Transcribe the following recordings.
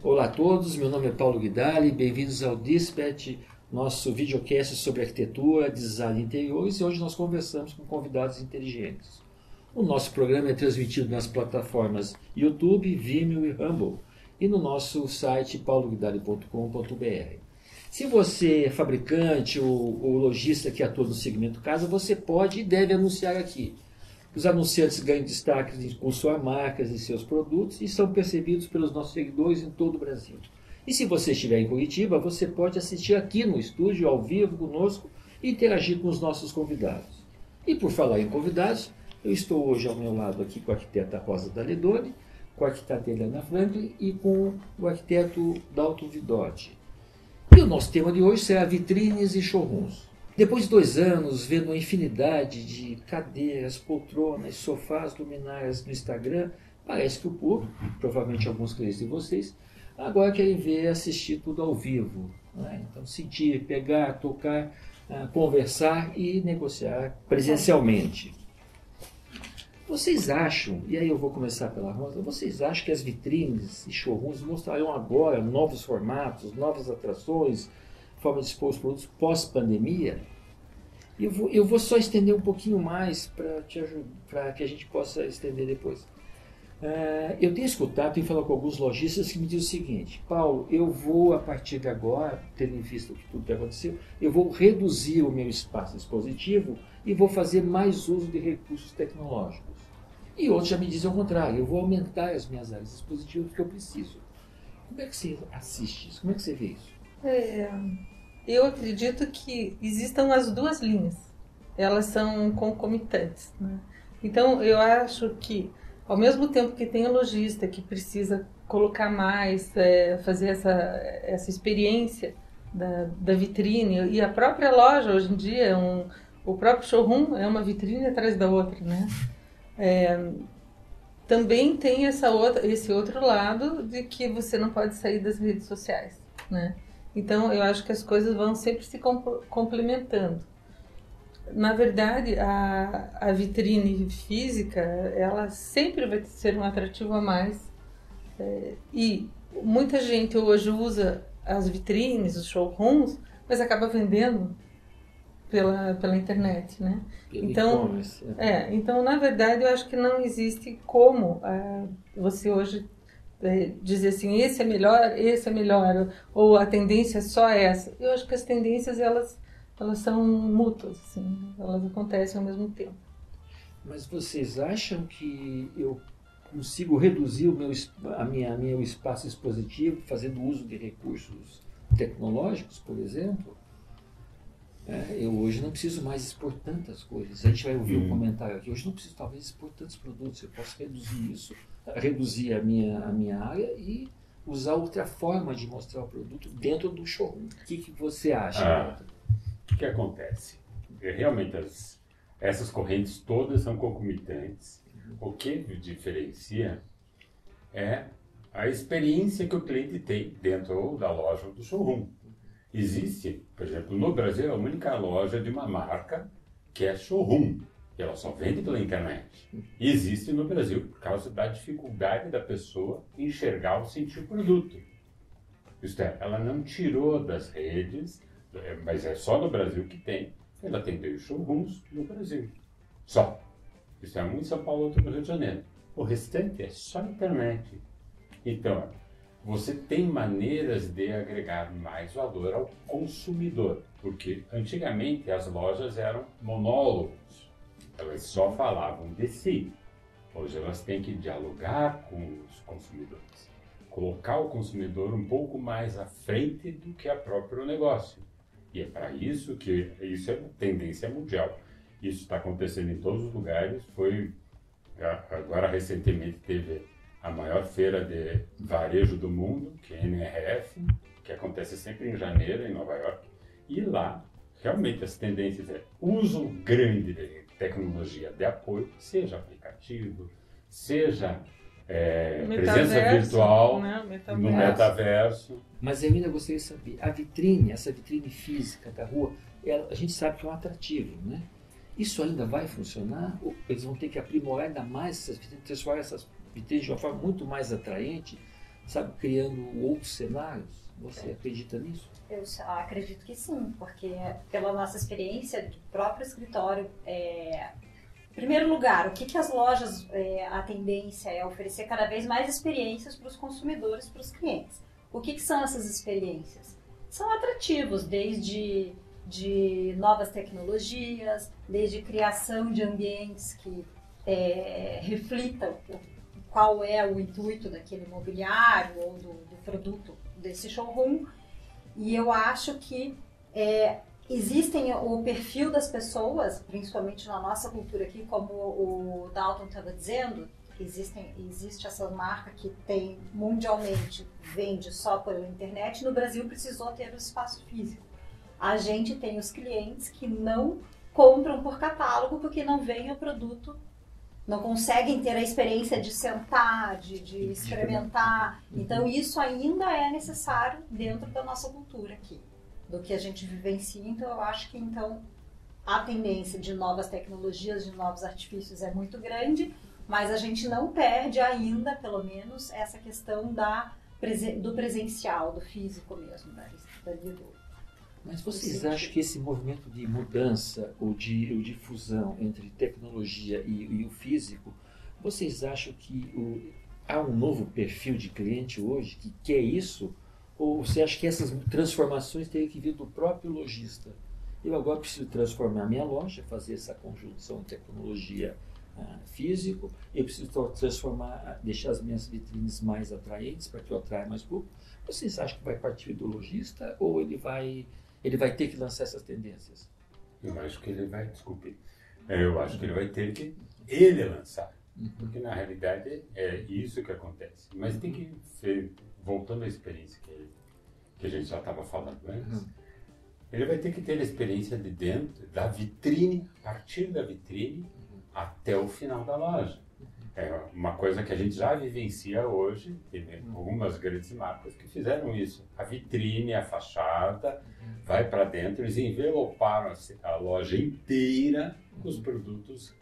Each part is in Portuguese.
Olá a todos, meu nome é Paulo Guidali, bem-vindos ao Dispatch, nosso videocast sobre arquitetura, design de interiores, e hoje nós conversamos com convidados inteligentes. O nosso programa é transmitido nas plataformas YouTube, Vimeo e Rumble e no nosso site pauloguidali.com.br. Se você é fabricante ou lojista que atua no segmento casa, você pode e deve anunciar aqui. Os anunciantes ganham destaque com suas marcas e seus produtos e são percebidos pelos nossos seguidores em todo o Brasil. E se você estiver em Curitiba, você pode assistir aqui no estúdio, ao vivo, conosco e interagir com os nossos convidados. E por falar em convidados, eu estou hoje ao meu lado aqui com a arquiteta Rosa Daledoni, com a arquiteta Helena Franklin e com o arquiteto Dalton Vidotti. E o nosso tema de hoje será vitrines e showrooms. Depois de 2 anos vendo uma infinidade de cadeiras, poltronas, sofás, luminárias no Instagram, parece que o público, provavelmente alguns clientes de vocês, agora querem ver, assistir tudo ao vivo. Né? Então sentir, pegar, tocar, conversar e negociar presencialmente. Vocês acham, e aí eu vou começar pela Rosa, vocês acham que as vitrines e showrooms mostrarão agora novos formatos, novas atrações, forma de expor os produtos pós-pandemia? Eu vou só estender um pouquinho mais para te ajudar, para que a gente possa estender depois. Eu tenho escutado, tenho falado com alguns lojistas que me dizem o seguinte: Paulo, eu vou a partir de agora, tendo em vista tudo que aconteceu, eu vou reduzir o meu espaço expositivo e vou fazer mais uso de recursos tecnológicos. E outros já me dizem ao contrário, eu vou aumentar as minhas áreas expositivas porque eu preciso. Como é que você assiste isso? Como é que você vê isso? Eu acredito que existam as duas linhas, elas são concomitantes, né? Então eu acho que ao mesmo tempo que tem o lojista que precisa colocar mais, fazer essa experiência da vitrine, e a própria loja hoje em dia, o próprio showroom é uma vitrine atrás da outra, né? Também tem esse outro lado de que você não pode sair das redes sociais, né? Então, eu acho que as coisas vão sempre se complementando. Na verdade, a vitrine física, ela sempre vai ser um atrativo a mais. E muita gente hoje usa as vitrines, os showrooms, mas acaba vendendo pela internet, né? Então, na verdade, eu acho que não existe como você hoje dizer assim, esse é melhor, ou a tendência é só essa. Eu acho que as tendências, elas são mútuas, assim, elas acontecem ao mesmo tempo. Mas vocês acham que eu consigo reduzir meu espaço expositivo fazendo uso de recursos tecnológicos, por exemplo? Eu hoje não preciso mais expor tantas coisas. A gente vai ouvir um comentário aqui. Hoje não preciso talvez expor tantos produtos. Eu posso reduzir isso, reduzir a minha área e usar outra forma de mostrar o produto dentro do showroom. O que você acha? O que acontece? Realmente essas correntes todas são concomitantes. O que diferencia é a experiência que o cliente tem dentro da loja ou do showroom. Existe, por exemplo, no Brasil, a única loja de uma marca que é showroom. E ela só vende pela internet. Existe no Brasil por causa da dificuldade da pessoa enxergar ou sentir o produto. Isto é, ela não tirou das redes, mas é só no Brasil que tem. Ela tem 2 showrooms no Brasil. Só. Isto é, um em São Paulo, outro no Rio de Janeiro. O restante é só internet. Então, você tem maneiras de agregar mais valor ao consumidor, porque antigamente as lojas eram monólogos, elas só falavam de si. Hoje elas têm que dialogar com os consumidores, colocar o consumidor um pouco mais à frente do que o próprio negócio. E é para isso que isso é uma tendência mundial. Isso está acontecendo em todos os lugares. Agora recentemente teve a maior feira de varejo do mundo, que é a NRF, que acontece sempre em janeiro, em Nova York. E lá, realmente, as tendências uso grande de tecnologia de apoio, seja aplicativo, seja presença virtual, né? No metaverso. Mas eu ainda gostaria de saber, essa vitrine física da rua, a gente sabe que é um atrativo, né? Isso ainda vai funcionar? Ou eles vão ter que aprimorar ainda mais essas vitrines, transformar essas vitrines de uma forma muito mais atraente, sabe, criando outros cenários? Você acredita nisso? Eu acredito que sim, porque pela nossa experiência do próprio escritório, em primeiro lugar, o que as lojas, a tendência é oferecer cada vez mais experiências para os consumidores, para os clientes. O que são essas experiências? São atrativos, desde de novas tecnologias, desde criação de ambientes que reflitam qual é o intuito daquele mobiliário ou do produto desse showroom. E eu acho que existem o perfil das pessoas, principalmente na nossa cultura aqui, como o Dalton estava dizendo, existe essa marca que tem mundialmente, vende só pela internet, no Brasil precisou ter o espaço físico. A gente tem os clientes que não compram por catálogo porque não vem o produto, não conseguem ter a experiência de sentar, de experimentar. Então isso ainda é necessário dentro da nossa cultura aqui, do que a gente vivencia. Então eu acho que a tendência de novas tecnologias, de novos artifícios é muito grande, mas a gente não perde ainda, pelo menos, essa questão do presencial, do físico mesmo, Mas vocês acham que esse movimento de mudança ou de fusão entre tecnologia e o físico, vocês acham que há um novo perfil de cliente hoje que quer isso? Ou você acha que essas transformações têm que vir do próprio lojista? Eu agora preciso transformar minha loja, fazer essa conjunção de tecnologia físico, eu preciso transformar, deixar as minhas vitrines mais atraentes para que eu atraia mais público. Vocês acham que vai partir do lojista ou ele vai ter que lançar essas tendências? Eu acho que ele vai, desculpe, eu acho que ele vai ter que ele lançar, porque na realidade é isso que acontece. Mas tem que ser, voltando à experiência que a gente já estava falando antes, ele vai ter que ter a experiência de dentro da vitrine, a partir da vitrine até o final da loja. É uma coisa que a gente já vivencia hoje, tem algumas grandes marcas que fizeram isso. A vitrine, a fachada, vai para dentro, eles enveloparam a loja inteira com os produtos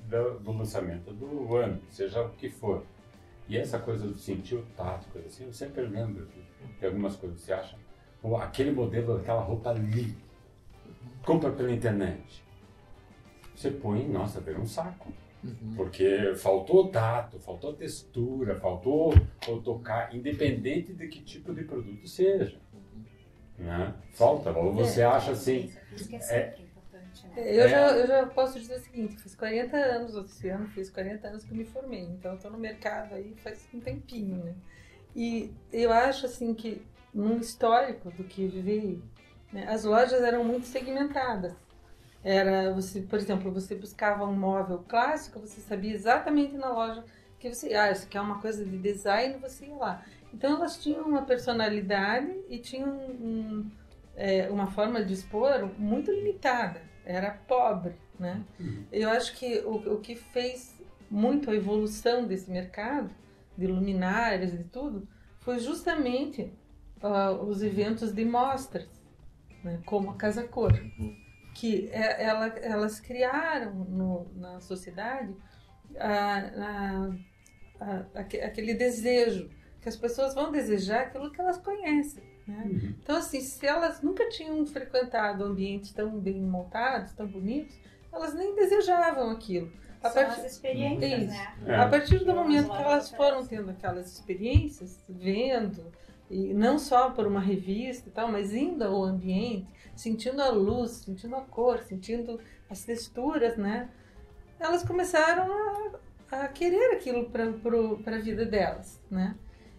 do lançamento do ano, seja o que for. E essa coisa do sentir o tato, coisa assim, eu sempre lembro de algumas coisas que você acha, aquele modelo daquela roupa ali, compra pela internet. Você põe, nossa, vira um saco. Porque faltou tato, faltou textura, faltou tocar, independente de que tipo de produto seja. Né? Falta, ou você acha assim... Isso é sempre importante, né? Eu já posso dizer o seguinte, fiz 40 anos esse ano, fiz 40 anos que eu me formei, então eu estou no mercado aí faz um tempinho, né? E eu acho assim que, num histórico do que veio, né, as lojas eram muito segmentadas. Por exemplo, você buscava um móvel clássico, você sabia exatamente na loja que isso aqui é uma coisa de design, você ia lá. Então elas tinham uma personalidade e tinham uma forma de expor muito limitada, era pobre, né? Eu acho que o que fez muito a evolução desse mercado, de luminárias e tudo, foi justamente os eventos de mostras, né? Como a Casa Cor. Que elas criaram na sociedade aquele desejo, que as pessoas vão desejar aquilo que elas conhecem. Né? Então, assim, se elas nunca tinham frequentado ambientes tão bem montados, tão bonitos, elas nem desejavam aquilo. As experiências, né? A partir do momento que elas foram tendo aquelas experiências, vendo, e não só por uma revista e tal, mas indo ao ambiente, sentindo a luz, sentindo a cor, sentindo as texturas, né? Elas começaram a querer aquilo para a vida delas, né?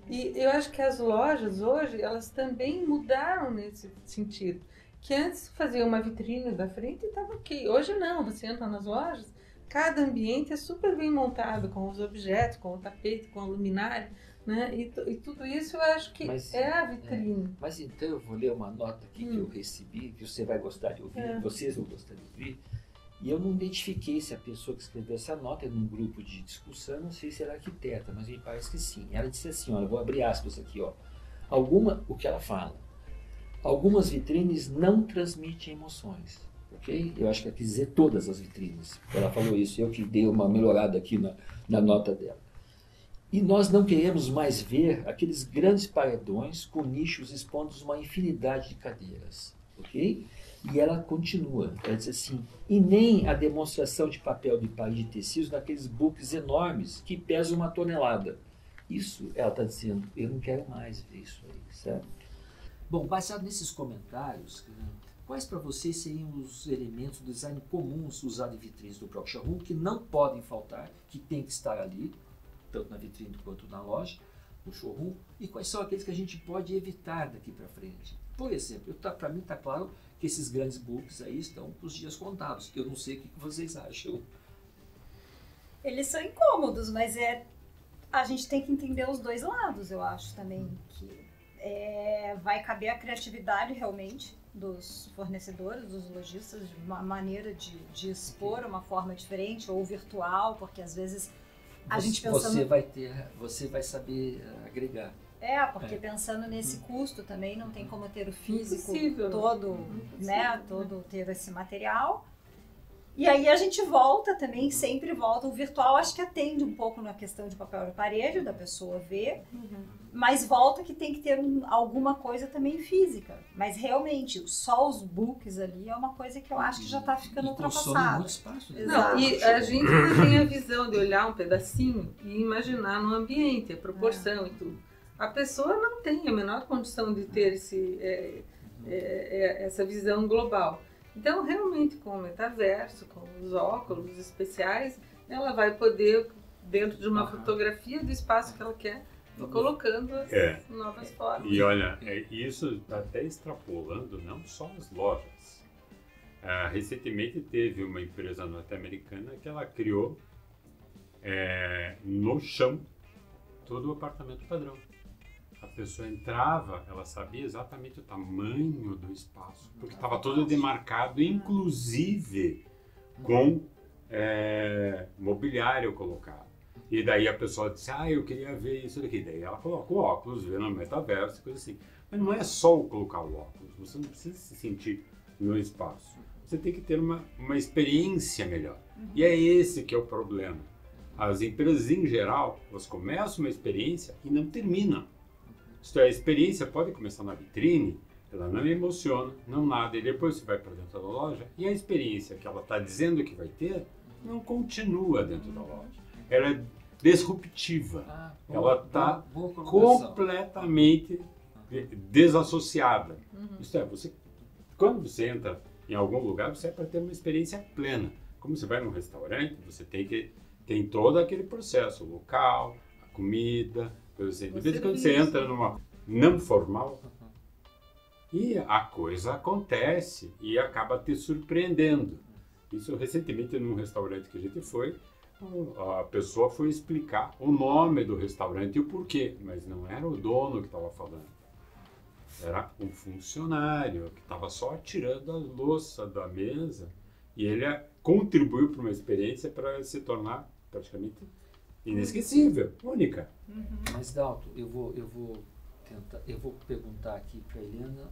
E eu acho que as lojas hoje, elas também mudaram nesse sentido. Que antes fazia uma vitrine da frente e estava ok. Hoje não, você entra nas lojas, cada ambiente é super bem montado, com os objetos, com o tapete, com a luminária, né? E tudo isso eu acho que é a vitrine. Mas então eu vou ler uma nota aqui que eu recebi, que você vai gostar de ouvir, vocês vão gostar de ouvir. E eu não identifiquei se a pessoa que escreveu essa nota é num grupo de discussão, não sei se era arquiteta, mas me parece que sim. Ela disse assim, olha, vou abrir aspas aqui, ó. O que ela fala? Algumas vitrines não transmitem emoções, ok? Eu acho que ela quis dizer todas as vitrines. Ela falou isso, eu que dei uma melhorada aqui na nota dela. E nós não queremos mais ver aqueles grandes paredões com nichos expondo uma infinidade de cadeiras, ok? E ela continua, ela diz assim, e nem a demonstração de papel de parede de tecidos naqueles books enormes que pesam 1 tonelada. Isso, ela está dizendo, eu não quero mais ver isso aí, certo? Bom, baseado nesses comentários, quais para vocês seriam os elementos do design comuns usados em vitrines do próprio showroom que não podem faltar, que tem que estar ali, tanto na vitrine quanto na loja, no showroom, e quais são aqueles que a gente pode evitar daqui para frente? Por exemplo, para mim está claro que esses grandes books aí estão com os dias contados. Eu não sei o que vocês acham. Eles são incômodos, mas a gente tem que entender os dois lados, eu acho também, que vai caber a criatividade realmente dos fornecedores, dos lojistas, de uma maneira de expor uma forma diferente, ou virtual, porque às vezes a gente pensando... Você vai saber agregar. Porque pensando nesse custo também, não tem como ter o físico Impossível. todo, todo ter esse material. E aí a gente volta também, sempre volta. O virtual acho que atende um pouco na questão de papel de parede, da pessoa ver, mas volta que tem que ter alguma coisa também física. Mas realmente, só os books ali é uma coisa que eu acho que já está ficando ultrapassada. Muito espaço, né? Não, e a gente tem a visão de olhar um pedacinho e imaginar no ambiente, a proporção e tudo. A pessoa não tem a menor condição de ter essa visão global. Então, realmente, com o metaverso, com os óculos especiais, ela vai poder, dentro de uma fotografia do espaço que ela quer, ir colocando as novas formas. E olha, isso está até extrapolando não só as lojas. Recentemente teve uma empresa norte-americana que ela criou no chão todo o apartamento padrão. A pessoa entrava, ela sabia exatamente o tamanho do espaço, porque estava todo demarcado, inclusive com mobiliário colocado. E daí a pessoa disse, eu queria ver isso daqui. Daí ela coloca o óculos, vê no metaverso, coisa assim. Mas não é só colocar o óculos, você não precisa se sentir no espaço. Você tem que ter uma experiência melhor. E é esse que é o problema. As empresas, em geral, elas começam uma experiência e não terminam. Isto é, a experiência pode começar na vitrine, ela não emociona, não nada, e depois você vai para dentro da loja, e a experiência que ela está dizendo que vai ter, não continua dentro da loja. Ela é disruptiva, ela está completamente desassociada. Isto é, quando você entra em algum lugar, você é para ter uma experiência plena. Como você vai num restaurante, você tem todo aquele processo, o local, a comida... Desde quando você entra numa não formal, e a coisa acontece e acaba te surpreendendo. Isso recentemente num restaurante que a gente foi, a pessoa foi explicar o nome do restaurante e o porquê, mas não era o dono que estava falando. Era um funcionário que estava só tirando a louça da mesa e ele contribuiu para uma experiência para se tornar praticamente inesquecível, única. Mas, Dalton, eu vou perguntar aqui para a Helena,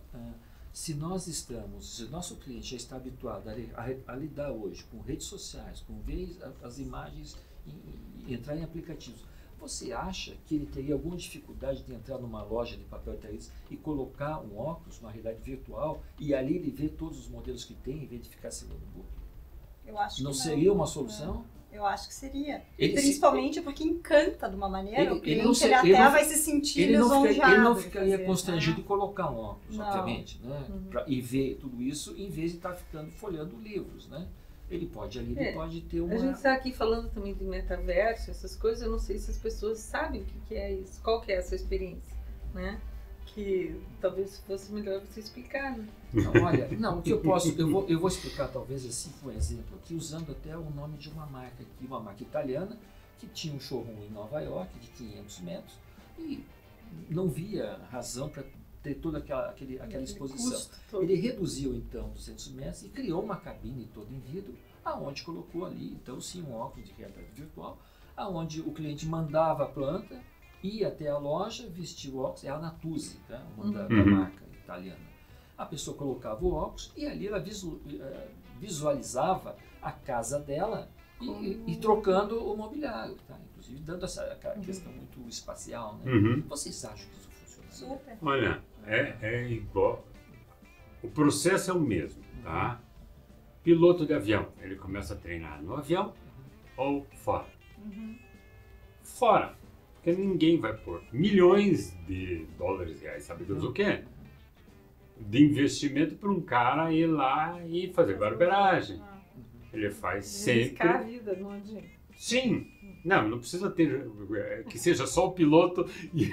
se nosso cliente já está habituado a lidar hoje com redes sociais, com ver as imagens e entrar em aplicativos, você acha que ele teria alguma dificuldade de entrar numa loja de papel taíris e colocar um óculos, uma realidade virtual, e ali ele ver todos os modelos que tem, em vez de ficar segurando o book? Eu acho que não seria uma solução? Eu acho que seria. Principalmente porque encanta de uma maneira, o cliente vai se sentir lisonjeado. Ele não ficaria constrangido em colocar um óculos, obviamente, né? E ver tudo isso, em vez de estar folhando livros, né? Ele pode ter uma... A gente está aqui falando também de metaverso, essas coisas, eu não sei se as pessoas sabem o que é isso, qual que é essa experiência, né? Que talvez fosse melhor você explicar, né? O que eu posso, eu vou explicar talvez assim, por exemplo, aqui usando até o nome de uma marca aqui, uma marca italiana, que tinha um showroom em Nova York de 500 metros e não via razão para ter toda aquela exposição. Ele reduziu então 200 metros e criou uma cabine toda em vidro, aonde colocou ali, então sim, um óculos de realidade virtual, aonde o cliente mandava a planta, ia até a loja, vestia o óculos, é a Natuzzi, tá? Uma da marca italiana. A pessoa colocava o óculos e ali ela visualizava a casa dela E trocando o mobiliário, tá? Inclusive dando essa questão muito espacial, né? Uhum. Vocês acham que isso funciona? Super. Olha, é igual. O processo é o mesmo, tá? Piloto de avião, ele começa a treinar no avião ou fora? Fora. Porque ninguém vai pôr milhões de dólares, reais, sabe Deus o quê? De investimento para um cara ir lá e fazer barbeiragem. Ele faz Arriscar a sempre. vida, não adianta. Sim. Não precisa ter que seja só o piloto e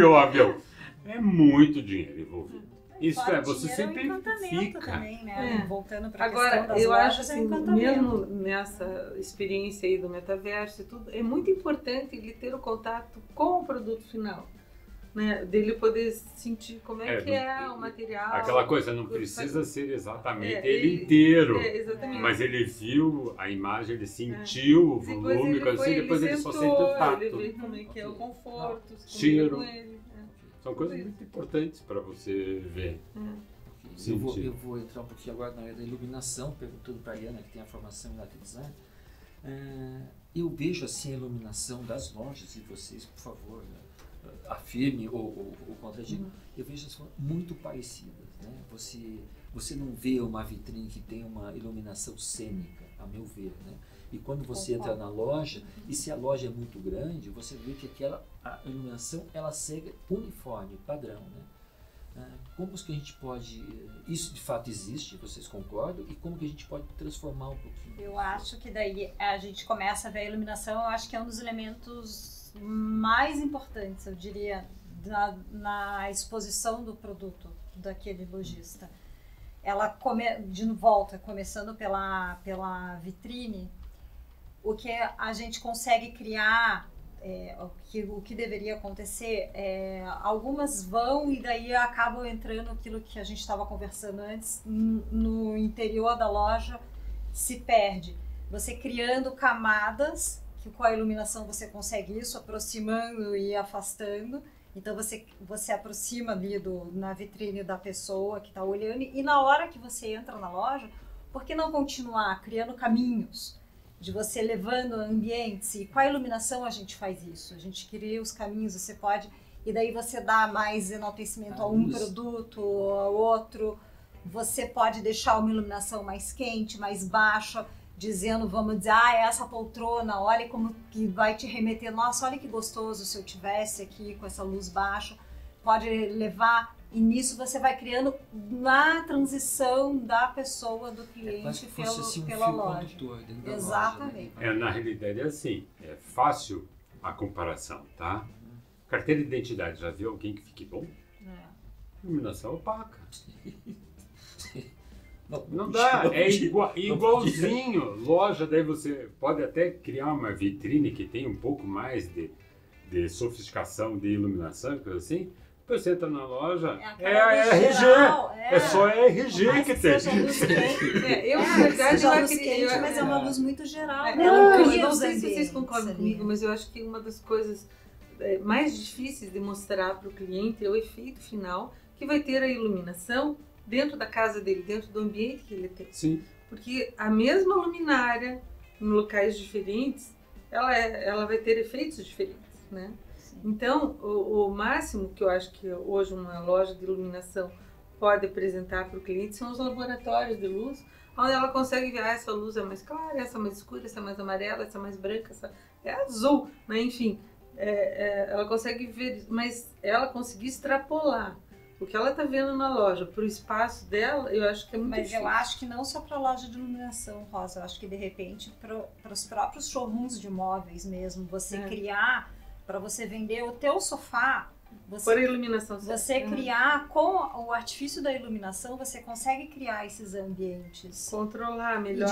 o avião. É muito dinheiro envolvido. Isso Fora é, você dinheiro, sempre é um encantamento fica. também, né? É. Voltando para a questão Agora, das eu lojas, acho é um assim, encantamento. mesmo nessa experiência aí do metaverso e tudo, é muito importante ele ter o contato com o produto final, né? Dele poder sentir como é que é o material. Aquela coisa, não precisa ser exatamente É, ele inteiro. Exatamente. Mas ele viu a imagem, ele sentiu o volume, depois ele só sente o tato. Ele vê como é que é o conforto, se Cheiro. combina com ele. São coisas muito importantes para você ver. Eu vou entrar um pouquinho agora na área da iluminação, perguntando para a Iana, que tem a formação em arte design. Eu vejo assim a iluminação das lojas, e vocês, por favor, afirme ou contradiga, eu vejo as formas muito parecidas. Né? Você não vê uma vitrine que tem uma iluminação cênica, a meu ver. Né? E quando você entra na loja, e se a loja é muito grande, você vê que a iluminação ela segue uniforme, padrão. Né? Como que a gente pode... Isso de fato existe, vocês concordam? E como que a gente pode transformar um pouquinho? Eu acho que daí a gente começa a ver a iluminação, eu acho que é um dos elementos mais importantes, eu diria, na exposição do produto daquele lojista. Ela de volta, começando pela vitrine, o que a gente consegue criar, o que deveria acontecer, algumas vão e daí acabam entrando aquilo que a gente estava conversando antes, no interior da loja se perde. Você criando camadas, que com a iluminação você consegue isso, aproximando e afastando. Então você aproxima ali na vitrine da pessoa que está olhando, e na hora que você entra na loja, por que não continuar criando caminhos? De você levando ambientes, e com a iluminação a gente faz isso, a gente cria os caminhos, você pode, e daí você dá mais enaltecimento a um produto, a outro, você pode deixar uma iluminação mais quente, mais baixa, dizendo, vamos dizer, essa poltrona, olha como que vai te remeter, nossa, olha que gostoso se eu tivesse aqui com essa luz baixa, pode levar. E nisso você vai criando na transição da pessoa, do cliente, pela loja. Exatamente. Na realidade é assim, é fácil a comparação, tá? Carteira de identidade, já viu alguém que fique bom? Iluminação opaca. Não dá, é igualzinho. Loja, daí você pode até criar uma vitrine que tem um pouco mais de sofisticação de iluminação, coisa assim. Depois você entra na loja, é RG, é só RG que tem. Na verdade, eu quente, mas é uma luz muito geral. Eu não sei se vocês concordam comigo, mas eu acho que uma das coisas mais difíceis de mostrar para o cliente é o efeito final que vai ter a iluminação dentro da casa dele, dentro do ambiente que ele tem. Sim. Porque a mesma luminária, em locais diferentes, ela vai ter efeitos diferentes, né? Então, o máximo que eu acho que hoje uma loja de iluminação pode apresentar para o cliente são os laboratórios de luz, onde ela consegue ver, essa luz é mais clara, essa é mais escura, essa é mais amarela, essa é mais branca, essa é azul, né? Enfim, ela consegue ver, mas ela conseguir extrapolar o que ela está vendo na loja para o espaço dela, eu acho que é muito difícil. Mas eu acho que não só para a loja de iluminação, Rosa, eu acho que de repente para os próprios showrooms de imóveis mesmo, você criar, para você vender o teu sofá, por iluminação, você criar com o artifício da iluminação, você consegue criar esses ambientes, controlar melhor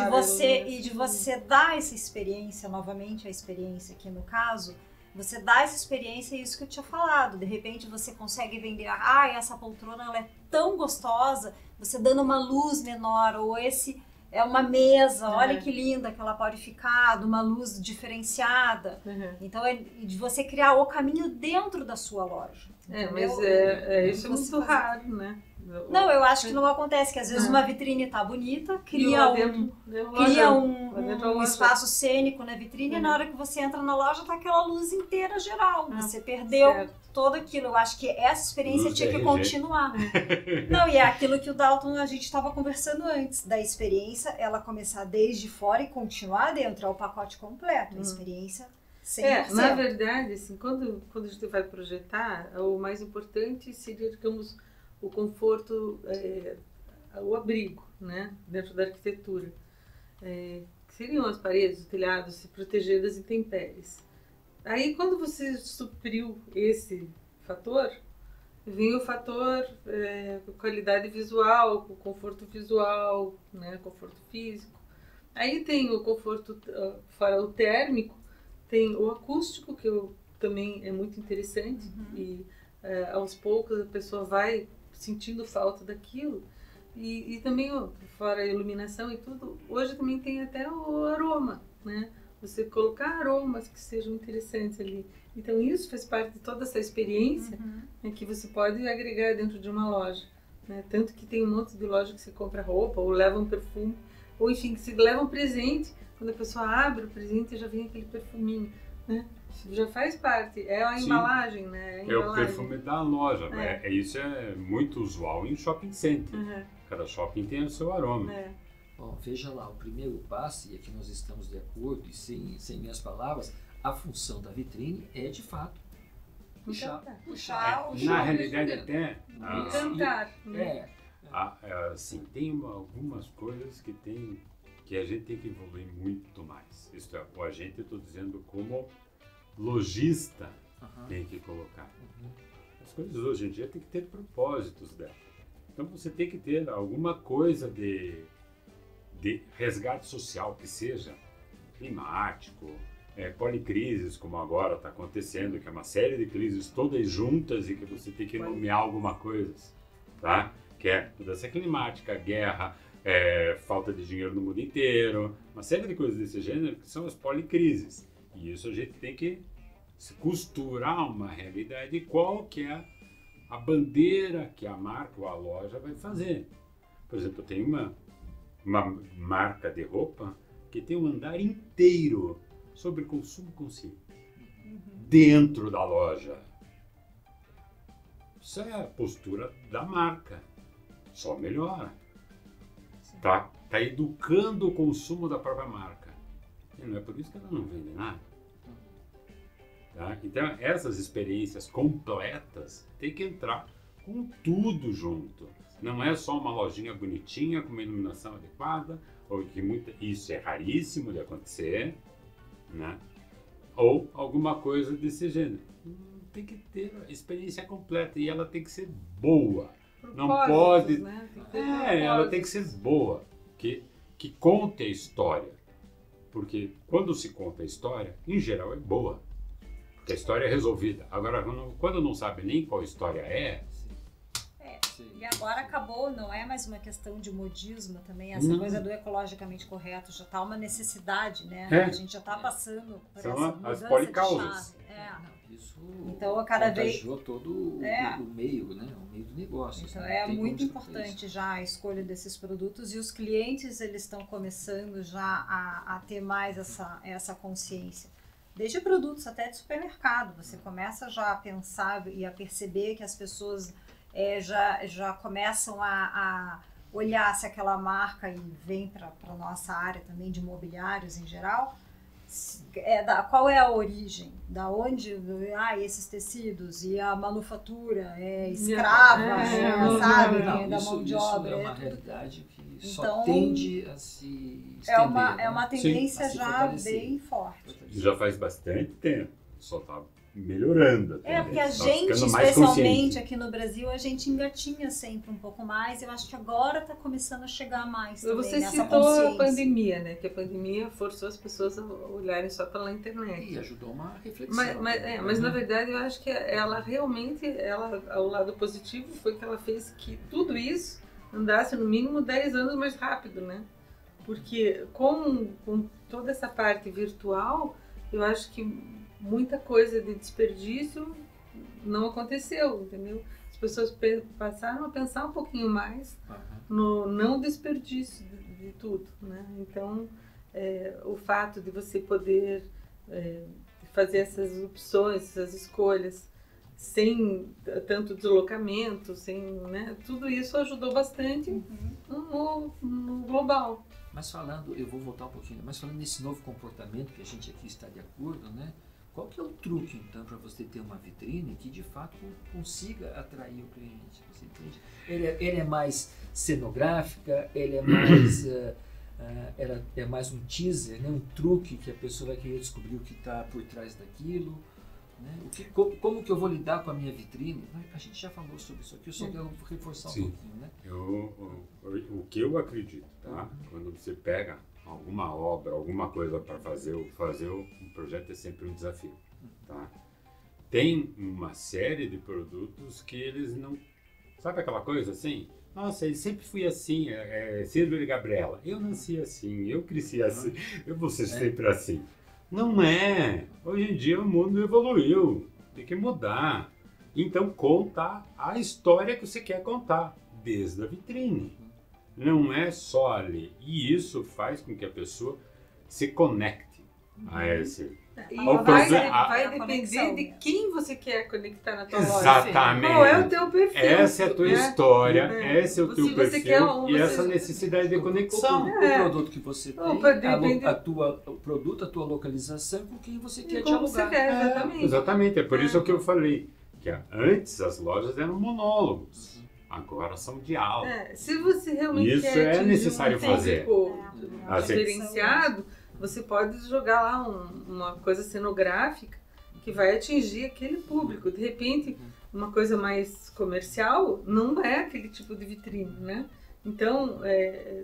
e de você dar essa experiência, novamente a experiência aqui no caso, você dá essa experiência, isso que eu tinha falado, de repente você consegue vender, essa poltrona ela é tão gostosa, você dando uma luz menor, ou esse é uma mesa, olha que linda que ela pode ficar, de uma luz diferenciada. Então é de você criar o caminho dentro da sua loja. Mas isso é muito raro, né? Não, eu acho que não acontece, que às vezes uma vitrine tá bonita, cria lá um, dentro, cria lá dentro da um loja. espaço cênico na vitrine, e na hora que você entra na loja tá aquela luz inteira geral. Você perdeu certo. tudo aquilo. Eu acho que essa experiência Luz tinha que RG. continuar. Não, e é aquilo que o Dalton, a gente estava conversando antes, da experiência, ela começar desde fora e continuar dentro, é o pacote completo, a experiência 100%. Na verdade, assim, quando a gente vai projetar, o mais importante seria, digamos, o conforto, o abrigo, né, dentro da arquitetura. Que seriam as paredes, o telhado, se proteger das intempéries. Aí, quando você supriu esse fator, vem o fator qualidade visual, conforto visual, né, conforto físico. Aí tem o conforto, fora o térmico, tem o acústico, que também é muito interessante, e aos poucos a pessoa vai sentindo falta daquilo. E também, fora a iluminação e tudo, hoje também tem até o aroma, né? Você colocar aromas que sejam interessantes ali. Então isso faz parte de toda essa experiência, né, que você pode agregar dentro de uma loja, né? Tanto que tem um monte de loja que você compra roupa, ou leva um perfume, ou enfim, que se leva um presente. Quando a pessoa abre o presente, já vem aquele perfuminho, né? Isso já faz parte, é a embalagem, né? É o perfume da loja. Isso é muito usual em shopping center. Cada shopping tem o seu aroma. Bom, veja lá, o primeiro passo, e aqui nós estamos de acordo, e sem minhas palavras, a função da vitrine é, de fato, puxar Na realidade, até... Encantar. Assim, tem algumas coisas que a gente tem que evoluir muito mais. Isto é, a gente, eu estou dizendo como lojista, tem que colocar. As coisas hoje em dia tem que ter propósitos dela. Então você tem que ter alguma coisa de resgate social, que seja climático, policrises, como agora está acontecendo, que é uma série de crises todas juntas e que você tem que nomear alguma coisa, tá? Que é mudança climática, guerra, falta de dinheiro no mundo inteiro, uma série de coisas desse gênero que são as policrises. E isso a gente tem que costurar uma realidade, qual que é a bandeira que a marca ou a loja vai fazer. Por exemplo, eu tenho uma marca de roupa que tem um andar inteiro sobre consumo consciente dentro da loja. Isso é a postura da marca, só melhora. Tá educando o consumo da própria marca. E não é por isso que ela não vende nada. Tá? Então, essas experiências completas tem que entrar com tudo junto. Não é só uma lojinha bonitinha com uma iluminação adequada, ou que isso é raríssimo de acontecer, né? Ou alguma coisa desse gênero. Tem que ter a experiência completa e ela tem que ser boa. Não pode, né? Ela tem que ser boa, que conte a história. Porque quando se conta a história, em geral é boa. Porque a história é resolvida. Agora, quando não sabe nem qual história é... E agora acabou, não é mais uma questão de modismo também, essa coisa do ecologicamente correto já está uma necessidade, né? A gente já está passando por São essa as mudança policausas. de chave. Isso Então, cada vez contagiou todo o meio, né? O meio do negócio. Então, né? é muito importante já a escolha desses produtos e os clientes, eles estão começando já a ter mais essa consciência. Desde produtos até de supermercado, você começa já a pensar e a perceber que as pessoas já começam a olhar se aquela marca e vem para a nossa área também de imobiliários em geral, qual é a origem, da onde esses tecidos e a manufatura é escrava, sabe, da mão de obra. Isso é uma realidade que então, só tende a se estender. É uma tendência já bem forte. Já faz bastante tempo, só está melhorando. Porque a gente, especialmente aqui no Brasil, a gente engatinha sempre um pouco mais. Eu acho que agora está começando a chegar mais também. Você nessa citou consciência. A pandemia, né? Que a pandemia forçou as pessoas a olharem só pela internet. E ajudou uma reflexão. Mas na verdade eu acho que ela realmente, o lado positivo foi que ela fez que tudo isso andasse no mínimo 10 anos mais rápido, né? Porque com toda essa parte virtual, eu acho que muita coisa de desperdício não aconteceu, entendeu? As as pessoas passaram a pensar um pouquinho mais no não desperdício de tudo, né? Então, o fato de você poder fazer essas opções, essas escolhas, sem tanto deslocamento, sem, né? Tudo isso ajudou bastante no global. Mas falando, eu vou voltar um pouquinho, mas falando nesse novo comportamento que a gente aqui está de acordo, né? Qual que é o truque, então, para você ter uma vitrine que, de fato, consiga atrair o cliente? Você entende? Ele é mais cenográfica, ele é mais, ela é mais um teaser, né? Um truque que a pessoa vai querer descobrir o que está por trás daquilo. Né? Como que eu vou lidar com a minha vitrine? A gente já falou sobre isso aqui, eu só quero reforçar um pouquinho. Né? O que eu acredito, tá? Quando você pega alguma obra, alguma coisa para fazer um projeto é sempre um desafio, tá? Tem uma série de produtos que eles não... Sabe aquela coisa assim? Nossa, eu sempre fui assim, Silvio e Gabriela. Eu nasci assim, eu cresci assim, eu vou ser sempre assim. Não é! Hoje em dia o mundo evoluiu, tem que mudar. Então conta a história que você quer contar, desde a vitrine. Não é só ali. E isso faz com que a pessoa se conecte a esse. E vai depender de quem você quer conectar na tua loja. Exatamente. Qual é o teu perfil? Essa é a tua história, esse é o teu você perfil e essa necessidade de conexão. O produto que você tem, o produto, a tua localização, com quem você quer dialogar. Exatamente. É por isso que eu falei que antes as lojas eram monólogos. Agora são diálogos. Se você realmente isso quer necessário fazer. Diferenciado, você pode jogar lá uma coisa cenográfica que vai atingir aquele público. De repente, uma coisa mais comercial não é aquele tipo de vitrine, né? Então,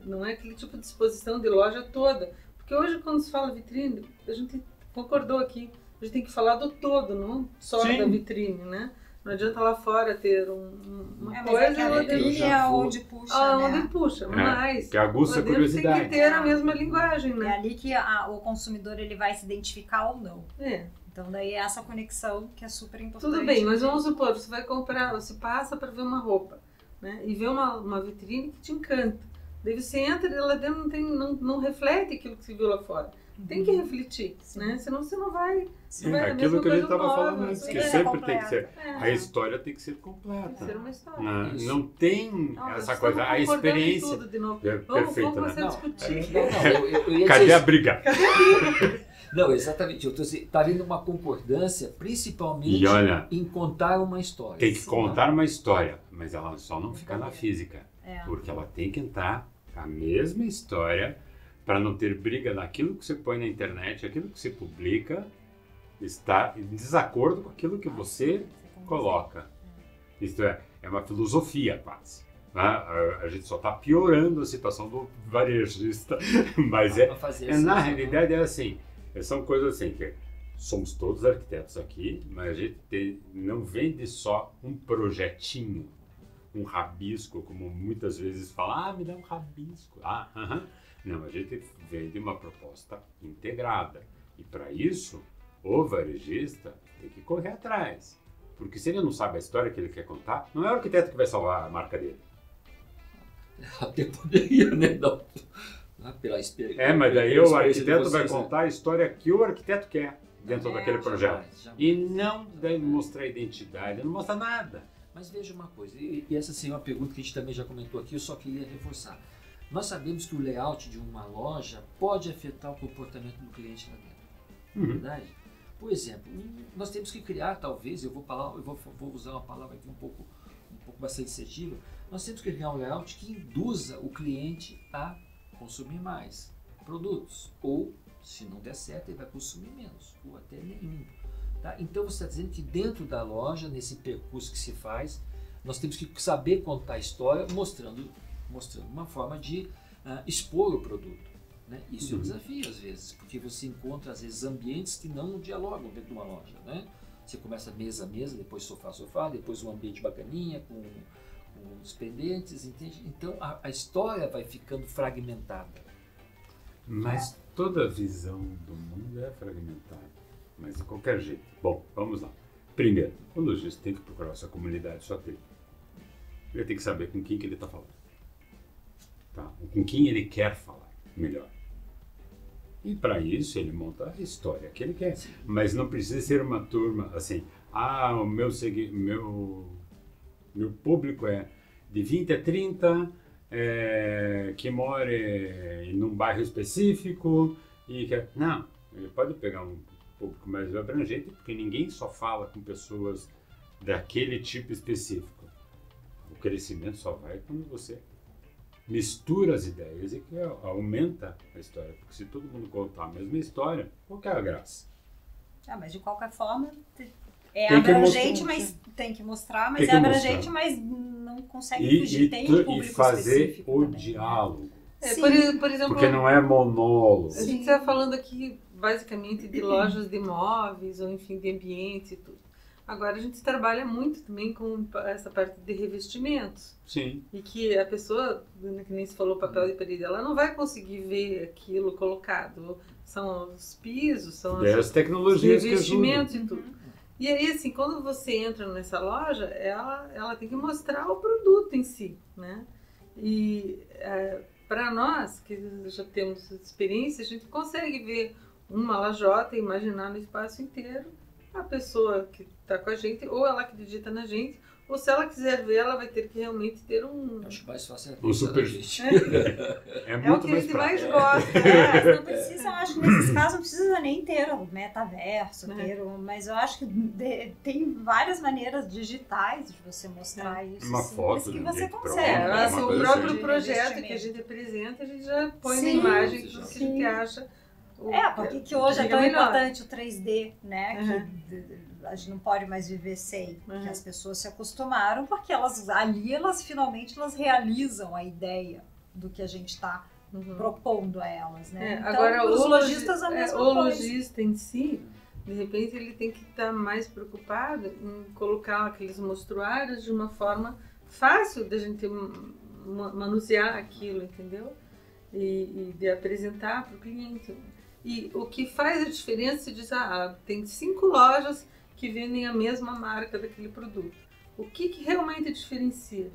não é aquele tipo de exposição de loja toda. Porque hoje, quando se fala vitrine, a gente concordou aqui, a gente tem que falar do todo, não só da vitrine, né? Não adianta lá fora ter uma coisa... a vitrine é onde puxa, né? Onde puxa, mas... Que aguça a curiosidade. Tem que ter a mesma linguagem, né? É ali que o consumidor ele vai se identificar ou não. Então daí é essa conexão que é super importante. Tudo bem, mas vamos supor, você vai comprar, você passa para ver uma roupa, né? E vê uma vitrine que te encanta. Daí você entra e lá dentro não reflete aquilo que você viu lá fora. Tem que refletir, né? Senão você não vai... aquilo que a gente estava falando antes, que sempre tem que ser... A história tem que ser completa. Tem que ser uma história. Não tem essa coisa, a experiência... Tudo de novo. Perfeito, vamos né? discutir. Cadê a briga? Não, exatamente. Está havendo uma concordância, principalmente em contar uma história. Tem que contar uma história, mas ela só não fica na física. Porque ela tem que entrar a mesma história para não ter briga naquilo que você põe na internet, aquilo que você publica está em desacordo com aquilo que você coloca. Isto é uma filosofia quase. Né? A gente só está piorando a situação do varejista, mas na realidade é assim, são coisas assim, que somos todos arquitetos aqui, mas a gente não vende só um projetinho, um rabisco, como muitas vezes falam, me dá um rabisco. Não, a gente vende uma proposta integrada. E para isso, o varejista tem que correr atrás. Porque se ele não sabe a história que ele quer contar, não é o arquiteto que vai salvar a marca dele. Até poderia, né? Pela experiência. Mas daí o arquiteto vai contar a história que o arquiteto quer dentro daquele projeto. Jamais. E não deve mostrar identidade, não mostra nada. Mas veja uma coisa, e essa sim é uma pergunta que a gente também já comentou aqui, eu só queria reforçar. Nós sabemos que o layout de uma loja pode afetar o comportamento do cliente lá dentro. Não é verdade? Por exemplo, nós temos que criar, talvez, eu vou usar uma palavra aqui um pouco bastante assertiva, nós temos que criar um layout que induza o cliente a consumir mais produtos. Ou, se não der certo, ele vai consumir menos, ou até nenhum. Tá? Então você está dizendo que dentro da loja, nesse percurso que se faz, nós temos que saber contar a história, mostrando uma forma de expor o produto. Né? Isso é um desafio às vezes, porque você encontra às vezes ambientes que não dialogam dentro de uma loja. Né? Você começa mesa a mesa, depois sofá, depois um ambiente bacaninha com os pendentes, entende? Então a história vai ficando fragmentada. Mas toda visão do mundo é fragmentada, mas de qualquer jeito. Bom, vamos lá. Primeiro, o lojista tem que procurar sua comunidade, sua tribo. ele tem que saber com quem que ele está falando. Tá? Com quem ele quer falar, melhor. E para isso ele monta a história que ele quer. Mas não precisa ser uma turma assim, o meu público é de 20 a 30, que mora em um bairro específico e quer... Não, ele pode pegar um público mais abrangente, porque ninguém só fala com pessoas daquele tipo específico. O crescimento só vai quando você mistura as ideias e que aumenta a história. Porque se todo mundo contar a mesma história, qual que é a graça? Mas de qualquer forma, é Tem que abrangente, mostrar. mas tem que mostrar, mas Tem que é abrangente, mostrar. mas não consegue fugir. Tem um público e fazer específico o também, né? diálogo. É, Sim. por exemplo, Porque não é monólogo. a gente está falando aqui basicamente de lojas de imóveis, ou enfim, de ambiente e tudo. Agora a gente trabalha muito também com essa parte de revestimentos. Sim. E que a pessoa, que nem se falou, papel de parede, ela não vai conseguir ver aquilo colocado. São os pisos, são E as os tecnologias que ajudam. revestimentos e tudo. E aí, assim, quando você entra nessa loja, ela tem que mostrar o produto em si, né? E para nós, que já temos experiência, a gente consegue ver uma lajota e imaginar no espaço inteiro a pessoa que está com a gente, ou ela acredita na gente, ou se ela quiser ver, ela vai ter que realmente ter um... Acho mais fácil O super... gente. É É o muito que a mais gente prático. mais gosta. Mas não precisa, eu acho que nesses casos não precisa nem ter o metaverso, mas eu acho que tem várias maneiras digitais de você mostrar isso. Uma simples foto que de você gente consegue. pronta, Assim, uma o coisa próprio assim. projeto que a gente apresenta, a gente já põe na Sim, imagem tudo que a sim. gente acha. Porque que hoje é Fica tão melhor. importante o 3D, né? Uhum. Que a gente não pode mais viver sem. Uhum. Que as pessoas se acostumaram, porque elas finalmente realizam a ideia do que a gente está propondo a elas, né? Então, Agora, os lojistas a mesma o coisa. lojista em si, de repente, ele tem que estar mais preocupado em colocar aqueles mostruários de uma forma fácil da gente manusear aquilo, entendeu? E de apresentar para o cliente. E o que faz a diferença é dizer, tem 5 lojas que vendem a mesma marca daquele produto. O que realmente diferencia?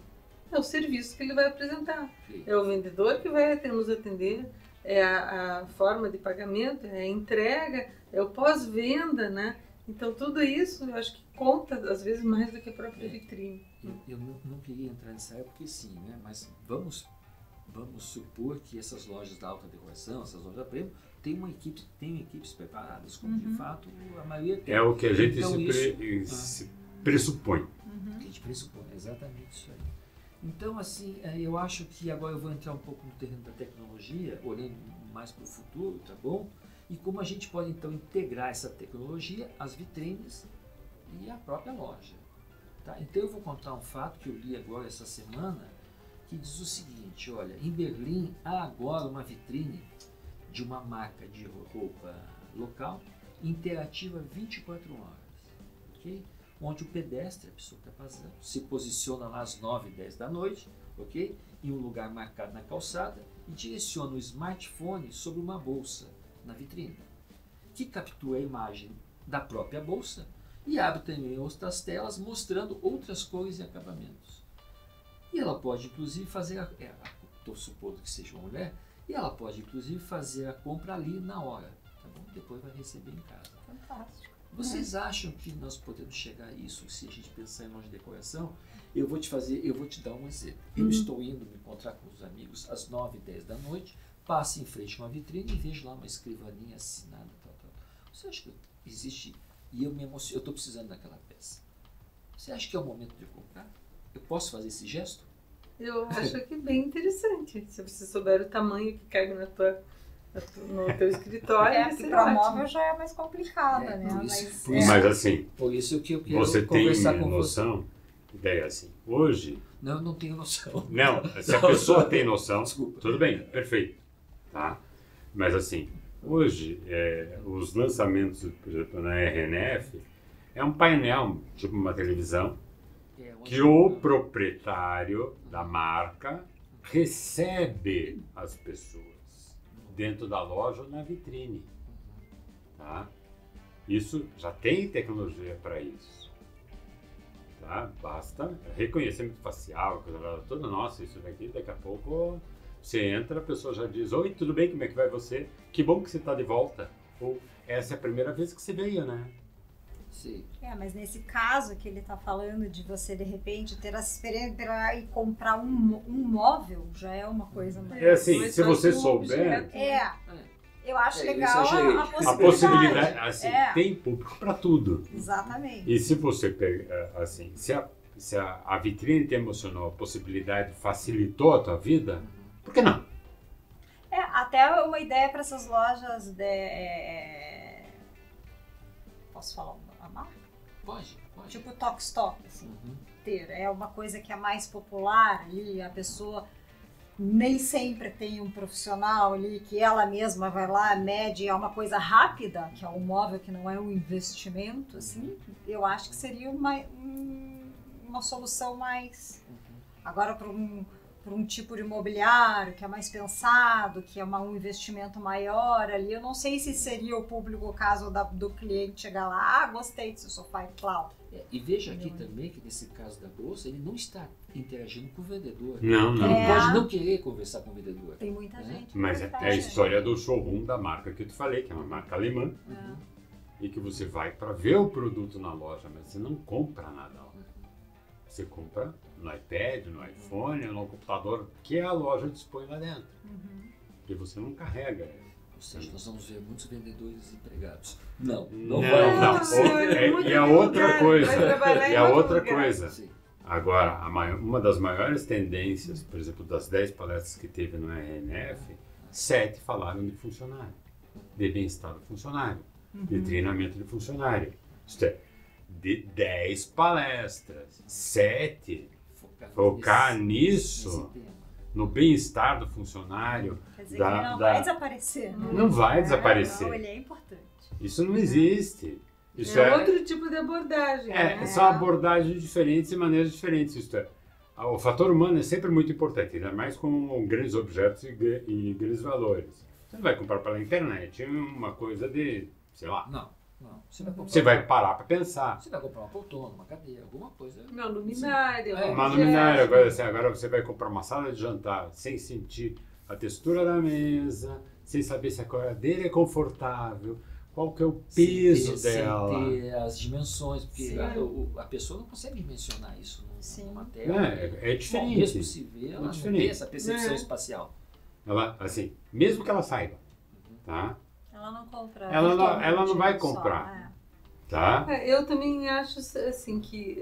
É o serviço que ele vai apresentar. É o vendedor que vai nos atender, é a forma de pagamento, é a entrega, é o pós-venda, né? Então tudo isso eu acho que conta às vezes mais do que a própria vitrine. Eu não queria entrar nessa área porque sim, né? Mas vamos supor que essas lojas da alta decoração, essas lojas da prêmio, tem equipes preparadas, como de fato a maioria tem. É o que a gente Então, se pressupõe. Que a gente pressupõe, exatamente isso aí. Então, assim, eu acho que agora eu vou entrar um pouco no terreno da tecnologia, olhando mais para o futuro, tá bom? E como a gente pode, então, integrar essa tecnologia às vitrines e à própria loja. Tá? Então, eu vou contar um fato que eu li agora essa semana, que diz o seguinte, olha, em Berlim há agora uma vitrine de uma marca de roupa local, interativa 24 horas, ok? Onde o pedestre, a pessoa que está passando, se posiciona lá às 9, 10 da noite, ok? Em um lugar marcado na calçada e direciona o smartphone sobre uma bolsa na vitrine, que captura a imagem da própria bolsa e abre também outras telas mostrando outras cores e acabamentos. E ela pode, inclusive, fazer, estou supondo que seja uma mulher, e ela pode, inclusive, fazer a compra ali na hora, tá bom? Depois vai receber em casa. Fantástico. Vocês acham que nós podemos chegar a isso se a gente pensar em loja de decoração? Eu vou te dar um exemplo. Eu estou indo me encontrar com os amigos às 9, 10 da noite, passo em frente a uma vitrine e vejo lá uma escrivaninha assinada, tal. Você acha que existe... E eu me emociono, eu estou precisando daquela peça. Você acha que é o momento de eu comprar? Eu posso fazer esse gesto? Eu acho que é bem interessante. Se você souber o tamanho que cabe no teu escritório, Porque seria para ótimo. móvel já é mais complicada, né? Por Mas assim, isso que eu quero você tem conversar com noção? Ideia assim, hoje... Não, eu não tenho noção. Não, se a pessoa tem noção, Desculpa. tudo bem, perfeito. Tá? Mas assim, hoje, os lançamentos, por exemplo, na RNF, é um painel, tipo uma televisão, que o proprietário da marca recebe as pessoas dentro da loja ou na vitrine. Tá? Isso já tem tecnologia para isso. Tá? tá? Basta reconhecimento facial, coisa toda. Nossa, isso daqui, daqui a pouco você entra, a pessoa já diz: oi, tudo bem, como é que vai você? Que bom que você está de volta. Ou essa é a primeira vez que você veio, né? Sim. Mas nesse caso que ele está falando de você, de repente, ter essa experiência e comprar um móvel, já é uma coisa mais... É assim, Mas se faz você um souber... objeto. Eu acho É, legal isso é a gerente. A possibilidade, assim, tem público para tudo. Exatamente. E se você pega, assim, se a vitrine te emocionou, a possibilidade facilitou a tua vida, por que não? Até uma ideia para essas lojas posso falar a marca? Pode. Tipo Tok-Stop, assim, Uhum. ter. É uma coisa que é mais popular ali, a pessoa nem sempre tem um profissional ali que ela mesma vai lá, mede, é uma coisa rápida, que é um móvel que não é um investimento, assim, eu acho que seria uma solução mais... Agora, para um tipo de imobiliário que é mais pensado, que é um investimento maior ali, eu não sei se seria o público, o caso do cliente chegar lá, gostei desse sofá e plau. E veja aqui também que nesse caso da bolsa, ele não está interagindo com o vendedor. Não. Ele pode não querer conversar com o vendedor. Tem muita gente que Mas é prefere, a história do showroom da marca que eu te falei, que é uma marca alemã, e que você vai para ver o produto na loja, mas você não compra nada lá. Você compra no iPad, no iPhone, no computador que a loja dispõe lá dentro. E você não carrega. Ou seja, nós vamos ver muitos vendedores desempregados. Não Não. vai. E a outra coisa. Vai trabalhar em E a outro outra lugar. coisa. Sim. Agora, uma das maiores tendências, por exemplo, das 10 palestras que teve no RNF, 7 falaram de funcionário, de bem-estar do funcionário, de treinamento de funcionário. Isto é, de 10 palestras, 7 focar nisso, nesse tema. no bem-estar do funcionário. Quer dizer, ele não vai desaparecer. Não vai desaparecer. Não, ele é importante. Isso não existe. Isso É outro tipo de abordagem. né? são abordagens diferentes e maneiras diferentes. Isto é, o fator humano é sempre muito importante, ainda mais com grandes objetos e grandes valores. Você não vai comprar pela internet uma coisa de, sei lá, Não. você vai parar para pensar. Você vai comprar uma poltrona, uma cadeira, alguma coisa. Uma luminária. É, Uma luminária, agora você vai comprar uma sala de jantar sem sentir a textura da mesa, sem saber se a cadeira é confortável, qual que é o peso dela. Sem ter as dimensões, porque Sim. a pessoa não consegue dimensionar isso numa tela. É diferente. Mesmo se vê, ela não diferente. tem essa percepção espacial. Ela, assim, mesmo que ela saiba, tá? Ela não compra. Ela não vai só, comprar. Tá? Eu também acho assim que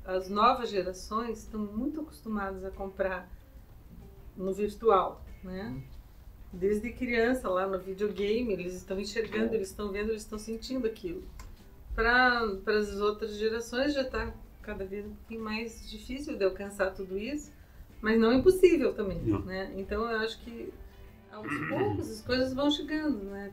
as novas gerações estão muito acostumadas a comprar no virtual, né? Desde criança lá no videogame, eles estão enxergando, eles estão vendo, eles estão sentindo aquilo. Para as outras gerações já está cada vez um pouquinho mais difícil de alcançar tudo isso, mas não impossível também, né? Então eu acho que aos poucos as coisas vão chegando, né?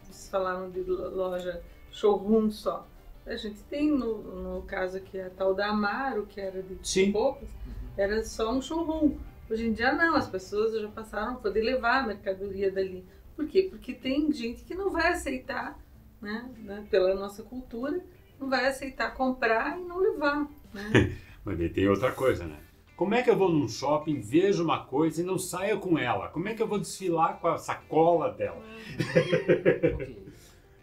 Vocês falaram de loja showroom só. A gente tem no caso aqui a tal da Amaro, que era de poucos, era só um showroom. Hoje em dia não, as pessoas já passaram a poder levar a mercadoria dali. Por quê? Porque tem gente que não vai aceitar, né, pela nossa cultura, não vai aceitar comprar e não levar. Né? Mas daí tem outra coisa, né? Como é que eu vou num shopping, vejo uma coisa e não saio com ela? Como é que eu vou desfilar com a sacola dela? Ok.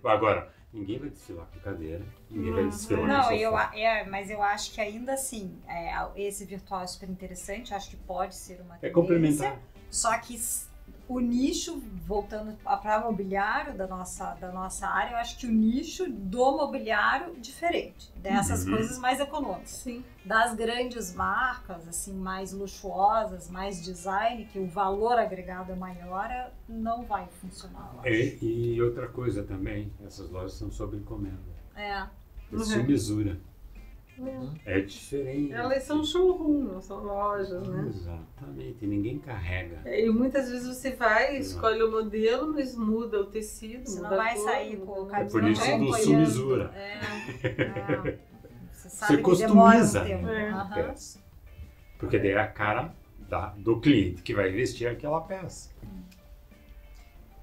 Agora, ninguém vai desfilar com cadeira, ninguém vai desfilar com sofá. Mas eu acho que ainda assim, esse virtual é super interessante, acho que pode ser uma tendência. É complementar. Só que o nicho, voltando para o mobiliário da nossa área, eu acho que o nicho do mobiliário é diferente, dessas coisas mais econômicas. Sim. Das grandes marcas, assim, mais luxuosas, mais design, que o valor agregado é maior, não vai funcionar. Eu acho. E outra coisa também, essas lojas são sob encomenda. É. Isso mesura. É diferente. Elas são showroom, não são lojas, né? Exatamente, ninguém carrega. E muitas vezes você vai, escolhe o modelo, mas muda o tecido, Você muda não vai a cor, sair com o muda- cabelo. por isso do sumizura. Você sabe que customiza demora um tempo. a Aham. peça. Porque daí é a cara do cliente que vai vestir aquela peça.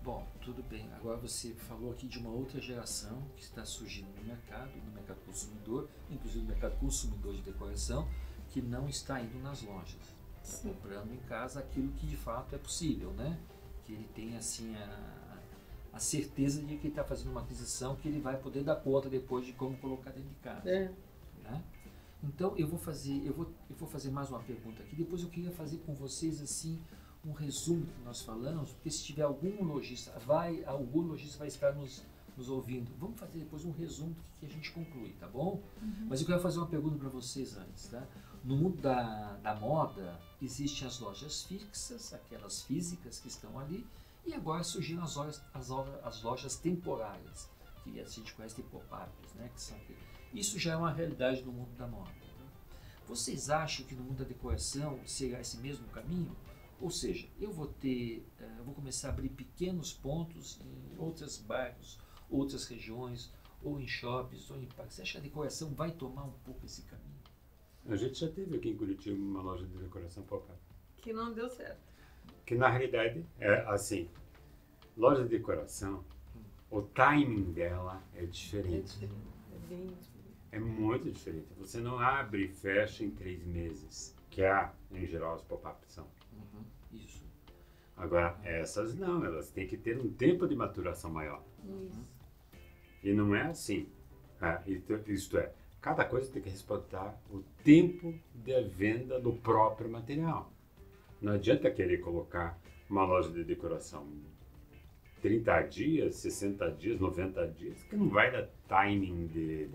Bom, Tudo bem. Agora você falou aqui de uma outra geração que está surgindo no mercado consumidor, inclusive no mercado consumidor de decoração, que não está indo nas lojas. Está comprando em casa aquilo que de fato é possível, né? Que ele tem assim a certeza de que ele está fazendo uma aquisição que ele vai poder dar conta depois de como colocar dentro de casa. Né? Então eu vou fazer mais uma pergunta aqui. Depois eu queria fazer com vocês assim um resumo do que nós falamos, porque se tiver algum lojista vai estar nos ouvindo. Vamos fazer depois um resumo do que a gente conclui, tá bom? Mas eu quero fazer uma pergunta para vocês antes, tá? No mundo da moda, existem as lojas fixas, aquelas físicas que estão ali, e agora surgiram as lojas temporárias, que a gente conhece de pop-ups, né? Isso já é uma realidade no mundo da moda. Né? Vocês acham que no mundo da decoração será esse mesmo caminho? Ou seja, eu vou começar a abrir pequenos pontos em outros bairros, outras regiões, ou em shoppings, ou em parques. Você acha que a decoração vai tomar um pouco esse caminho? A gente já teve aqui em Curitiba uma loja de decoração pop-up. Que não deu certo. Que na realidade é assim, loja de decoração, o timing dela é diferente. É bem diferente. É muito diferente. Você não abre e fecha em 3 meses, que é, em geral, as pop-ups são. Isso. Agora, essas não, elas têm que ter um tempo de maturação maior. Isso. E não é assim. Isto é, cada coisa tem que respeitar o tempo de venda do próprio material. Não adianta querer colocar uma loja de decoração 30 dias, 60 dias, 90 dias, que não vai dar timing de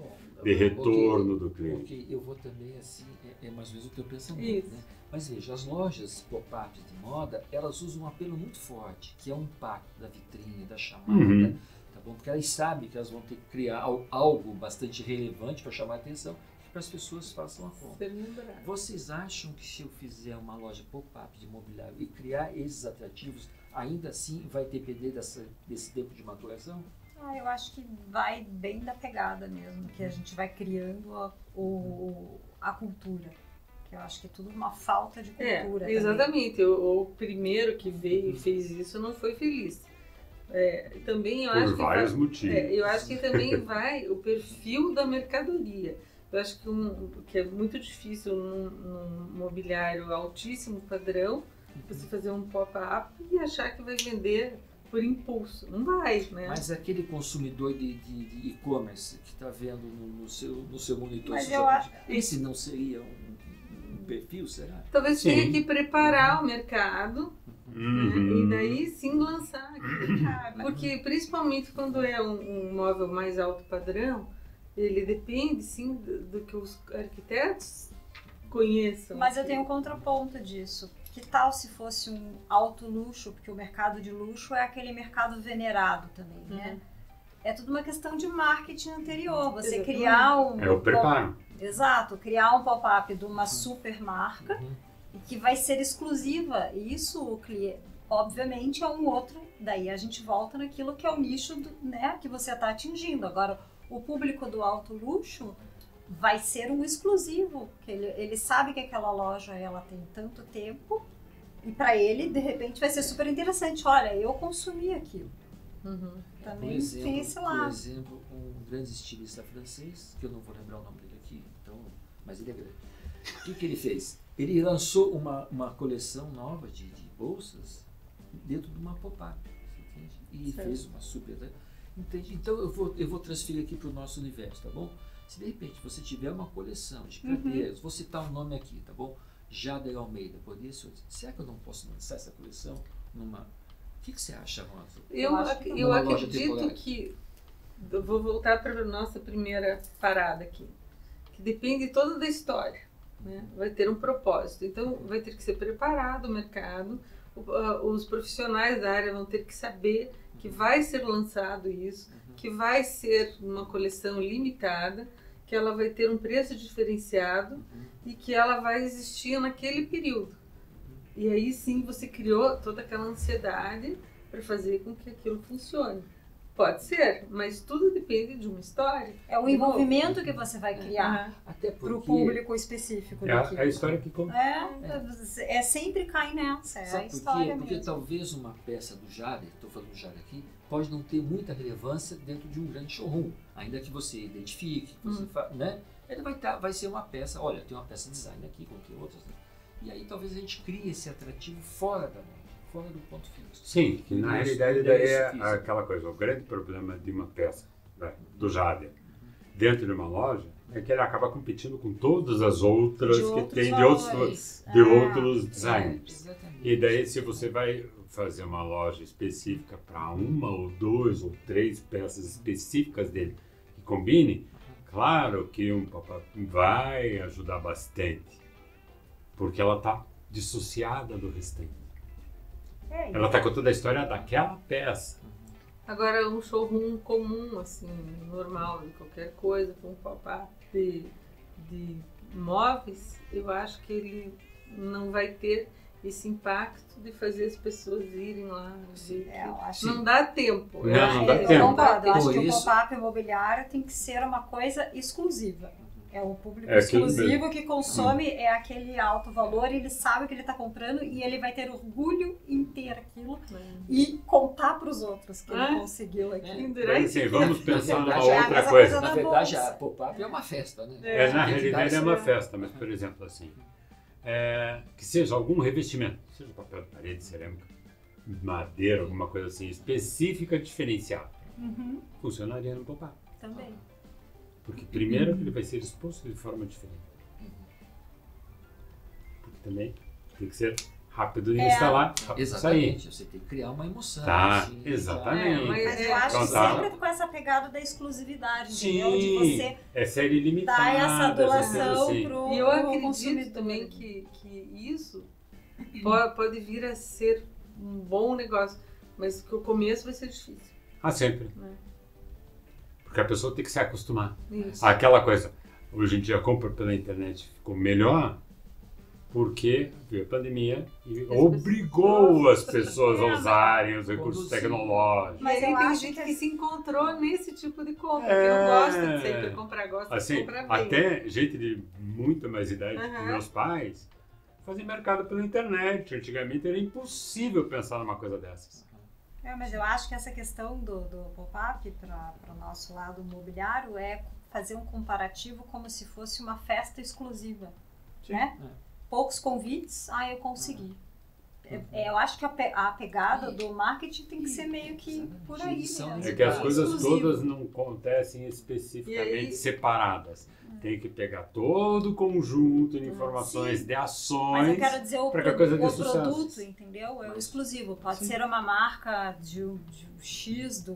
retorno do cliente. Porque eu vou também, assim, mais ou menos o teu pensamento, Isso. né? Mas veja, as lojas pop-up de moda, elas usam um apelo muito forte, que é o impacto da vitrine, da chamada, tá bom? Porque elas sabem que elas vão ter que criar algo bastante relevante para chamar a atenção, para as pessoas façam a compra. Vocês acham que se eu fizer uma loja pop-up de mobiliário e criar esses atrativos, ainda assim vai depender desse tempo de maturação? Eu acho que vai bem da pegada mesmo, que a gente vai criando a cultura. Que eu acho que é tudo uma falta de cultura. Exatamente. O primeiro que veio e fez isso não foi feliz. Também eu acho Por vários motivos. Eu acho que também vai o perfil da mercadoria. Eu acho que é muito difícil num mobiliário altíssimo padrão você fazer um pop-up e achar que vai vender por impulso. Não vai, né? Mas aquele consumidor de e-commerce que está vendo no seu monitor, esse não seria um perfil, será? Talvez tenha que preparar o mercado, né? E daí sim lançar aquilo. Porque principalmente quando é um móvel mais alto padrão, ele depende sim do que os arquitetos conheçam. Mas eu tenho um contraponto disso. Que tal se fosse um alto luxo, porque o mercado de luxo é aquele mercado venerado também, né? É tudo uma questão de marketing anterior. Você Exatamente. Criar o preparo. Exato, criar um pop-up de uma super marca que vai ser exclusiva. E isso, obviamente, é um outro. Daí a gente volta naquilo que é o nicho né, que você está atingindo. Agora, o público do alto luxo vai ser um exclusivo, que ele sabe que aquela loja ela tem tanto tempo e para ele, de repente, vai ser super interessante. Olha, eu consumi aquilo. Também tem esse lado. Por exemplo, um grande estilista francês, que eu não vou lembrar o nome dele aqui, então, mas ele é grande. O que ele fez? Ele lançou uma coleção nova de bolsas dentro de uma pop-up, e fez uma super... Entende? Então eu vou transferir aqui para o nosso universo, tá bom? Se de repente você tiver uma coleção de cadeiras, vou citar um nome aqui, tá bom? Jader Almeida, poderia ser. Será que eu não posso lançar essa coleção numa... O que você acha, Rosa? Eu acredito que... Eu vou voltar para a nossa primeira parada aqui. Que depende toda da história. Né? Vai ter um propósito. Então vai ter que ser preparado o mercado. Os profissionais da área vão ter que saber que vai ser lançado isso, que vai ser uma coleção limitada, que ela vai ter um preço diferenciado e que ela vai existir naquele período. E aí sim você criou toda aquela ansiedade para fazer com que aquilo funcione. Pode ser, mas tudo depende de uma história. É o envolvimento que você vai criar Até para o porque... público específico daquilo. É a história que conta. É sempre cai nessa, é a Sabe por história quê? Porque mesmo. talvez uma peça do Jader, estou falando do Jader aqui, pode não ter muita relevância dentro de um grande showroom. Ainda que você identifique, que você né? Ele vai ser uma peça, olha, tem uma peça de design aqui, como tem outras, né? E aí talvez a gente crie esse atrativo fora da loja, fora do ponto fixo. Sim, que na Isso, realidade isso daí é físico. aquela coisa, o grande problema de uma peça, né, do Jader, dentro de uma loja, é que ele acaba competindo com todas as outras De que outros tem valores. de outros designers. Exatamente. E daí, se você vai fazer uma loja específica para uma ou duas ou três peças específicas dele que combine, claro que um pop-up vai ajudar bastante, porque ela está dissociada do restante. Ela está contando a história daquela peça. Agora, um showroom comum, assim, normal, de qualquer coisa, com um pop-up de móveis, eu acho que ele não vai ter esse impacto de fazer as pessoas irem lá. Eu acho Não dá tempo. Não dá eu tempo. concordo. Eu acho Por que o isso- pop-up imobiliário tem que ser uma coisa exclusiva. É o público É aquilo exclusivo que consome, é aquele alto valor, ele sabe o que ele está comprando e ele vai ter orgulho em ter aquilo e contar para os outros que ele conseguiu aquilo. Mas assim, vamos pensar numa verdade, é a outra mesma coisa. coisa Na da verdade, bolsa. a pop-up é uma festa, né? Na Tem que dar realidade é esse- uma festa, mas por exemplo assim, que seja algum revestimento, seja papel de parede, cerâmica, madeira, alguma coisa assim, específica, diferenciada, funcionaria no pop-up. Também. Porque primeiro ele vai ser exposto de forma diferente. Porque também tem que ser rápido de instalar, rápido de sair. Exatamente, você tem que criar uma emoção. Tá, assim, exatamente. Mas eu acho que Então tá. sempre com essa pegada da exclusividade, Sim, entendeu? De você é série limitada. dar essa essas coisas doação assim. pro E eu acredito consumidor. também que isso pode vir a ser um bom negócio, mas que o começo vai ser difícil. Ah, sempre. É. Porque a pessoa tem que se acostumar. Isso. Aquela coisa, hoje em dia a compra pela internet ficou melhor porque veio a pandemia e obrigou as pessoas a usarem os recursos Produzir. tecnológicos. Mas Mas eu tem acho gente que que se encontrou nesse tipo de compra, É. que não gosta de sempre comprar, gosta de Assim, comprar bem. até gente de muito mais idade que Aham. meus pais fazem mercado pela internet. Antigamente era impossível pensar numa coisa dessas. mas eu acho que essa questão do pop-up para o nosso lado imobiliário é fazer um comparativo como se fosse uma festa exclusiva, né? Poucos convites, eu consegui. Eu acho que a pegada do marketing tem que ser meio que por aí Edição mesmo. É que as coisas Exclusivo. todas não acontecem especificamente E aí- separadas. Tem que pegar todo o conjunto de informações, Sim. de Mas ações. eu quero dizer o para que a coisa dê produto, sucesso. entendeu? É o exclusivo. Pode ser uma marca de um X, de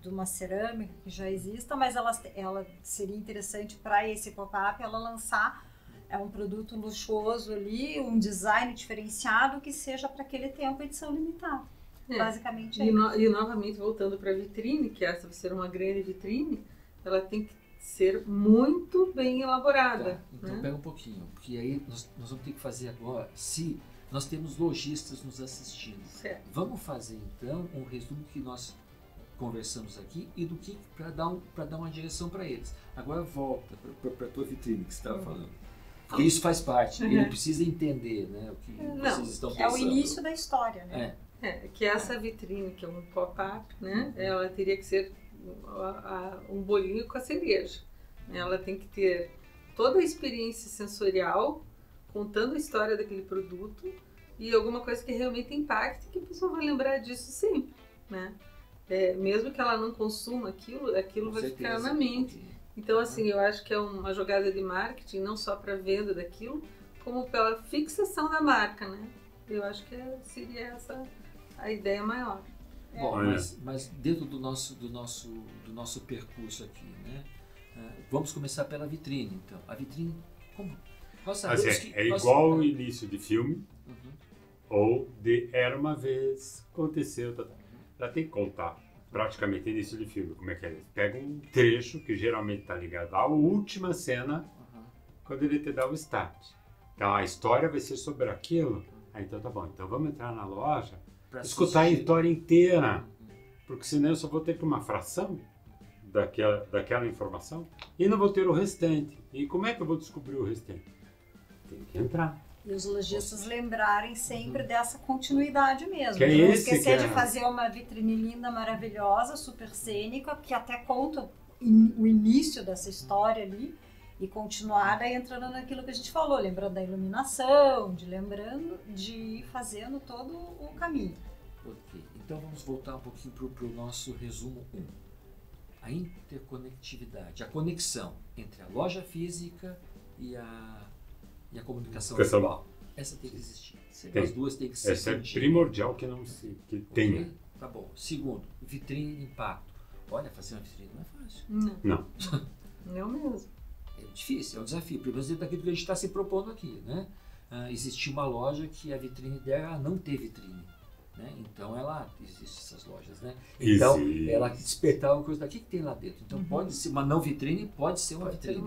uma cerâmica que já exista, mas ela seria interessante para esse pop-up ela lançar um produto luxuoso ali, um design diferenciado que seja para aquele tempo edição limitada. Basicamente é isso. E novamente, voltando para a vitrine, que essa vai ser uma grande vitrine, ela tem que ser muito bem elaborada. Tá, então né? pega um pouquinho, porque aí nós vamos ter que fazer agora, se nós temos lojistas nos assistindo, Certo. vamos fazer então um resumo que nós conversamos aqui e do que para dar uma direção para eles. Agora volta para a tua vitrine que você estava falando. Porque isso faz parte, ele precisa entender, né, o que vocês estão pensando. É o início da história, né? Que essa vitrine, que é um pop-up, né? Ela teria que ser um bolinho com a cereja. Ela tem que ter toda a experiência sensorial, contando a história daquele produto e alguma coisa que realmente impacte, que a pessoa vai lembrar disso sempre, né? Mesmo que ela não consuma aquilo Com vai ficar certeza. na mente. Então, assim, eu acho que é uma jogada de marketing, não só para venda daquilo, como pela fixação da marca, né? Eu acho que seria essa a ideia maior. Bom, mas dentro do nosso percurso aqui, né? Vamos começar pela vitrine, então. A vitrine, como? Nós sabemos Assim, que é nós- igual o início de filme Uhum. ou de Era Uma Vez, Aconteceu. Já tem que contar praticamente início de filme, como é que é. Eles pegam um trecho que geralmente está ligado à última cena, Uhum. quando ele te dá o start. Então a história vai ser sobre aquilo. Então tá bom, então vamos entrar na loja, Pra escutar a assistir. história inteira. porque senão eu só vou ter que uma fração daquela informação e não vou ter o restante. E como é que eu vou descobrir o restante? Tem que entrar. E os lojistas lembrarem sempre dessa continuidade mesmo. Que é Não esse esquecer que é... de fazer uma vitrine linda, maravilhosa, super cênica, que até conta o início dessa história ali, e continuar daí entrando naquilo que a gente falou, lembrando da iluminação, de ir fazendo todo o caminho. Ok, então vamos voltar um pouquinho para o nosso resumo 1. A interconectividade, a conexão entre a loja física e a comunicação visual. Essa tem que existir. As duas têm que ser. Essa é primordial que tenha. Okay? Tá bom. Segundo, vitrine de impacto. Olha, fazer uma vitrine não é fácil. Não. Eu mesmo. É difícil, é um desafio. Pelo menos dentro daquilo que a gente está se propondo aqui, né? Existia uma loja que a vitrine dela não ter vitrine. Né? Então existem essas lojas, né? Então ela despertava uma coisa daqui que tem lá dentro. Então pode ser uma não vitrine, pode ser uma vitrine.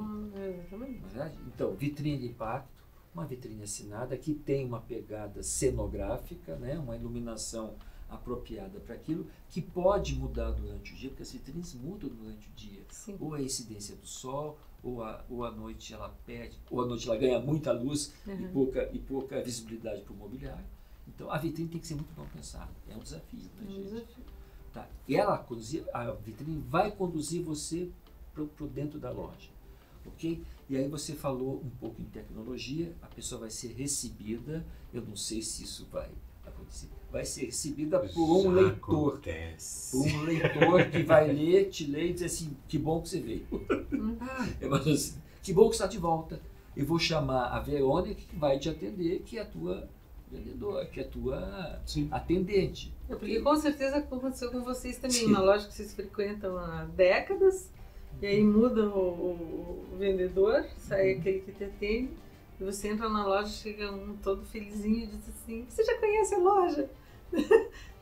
Verdade? Então, vitrine de impacto, uma vitrine assinada que tem uma pegada cenográfica, né? Uma iluminação apropriada para aquilo, que pode mudar durante o dia, porque as vitrines mudam durante o dia. Sim. Ou a incidência do sol, ou à noite ela perde, ou à noite ela ganha muita luz e pouca visibilidade para o mobiliário. Então, a vitrine tem que ser muito bem pensada. É um desafio, né, gente? Tá. E a vitrine vai conduzir você para dentro da loja, ok? E aí você falou um pouco em tecnologia, a pessoa vai ser recebida, eu não sei se isso vai acontecer, vai ser recebida por um leitor. Acontece. Por um leitor que vai ler, te ler e dizer assim, que bom que você veio. Assim, que bom que você está de volta. Eu vou chamar a Verônica que vai te atender, que é a tua vendedora, que é a tua atendente. Porque com certeza aconteceu com vocês também. Uma loja que vocês frequentam há décadas, e aí muda o vendedor, sai aquele que te atende, e você entra na loja, chega um todo felizinho e diz assim, você já conhece a loja?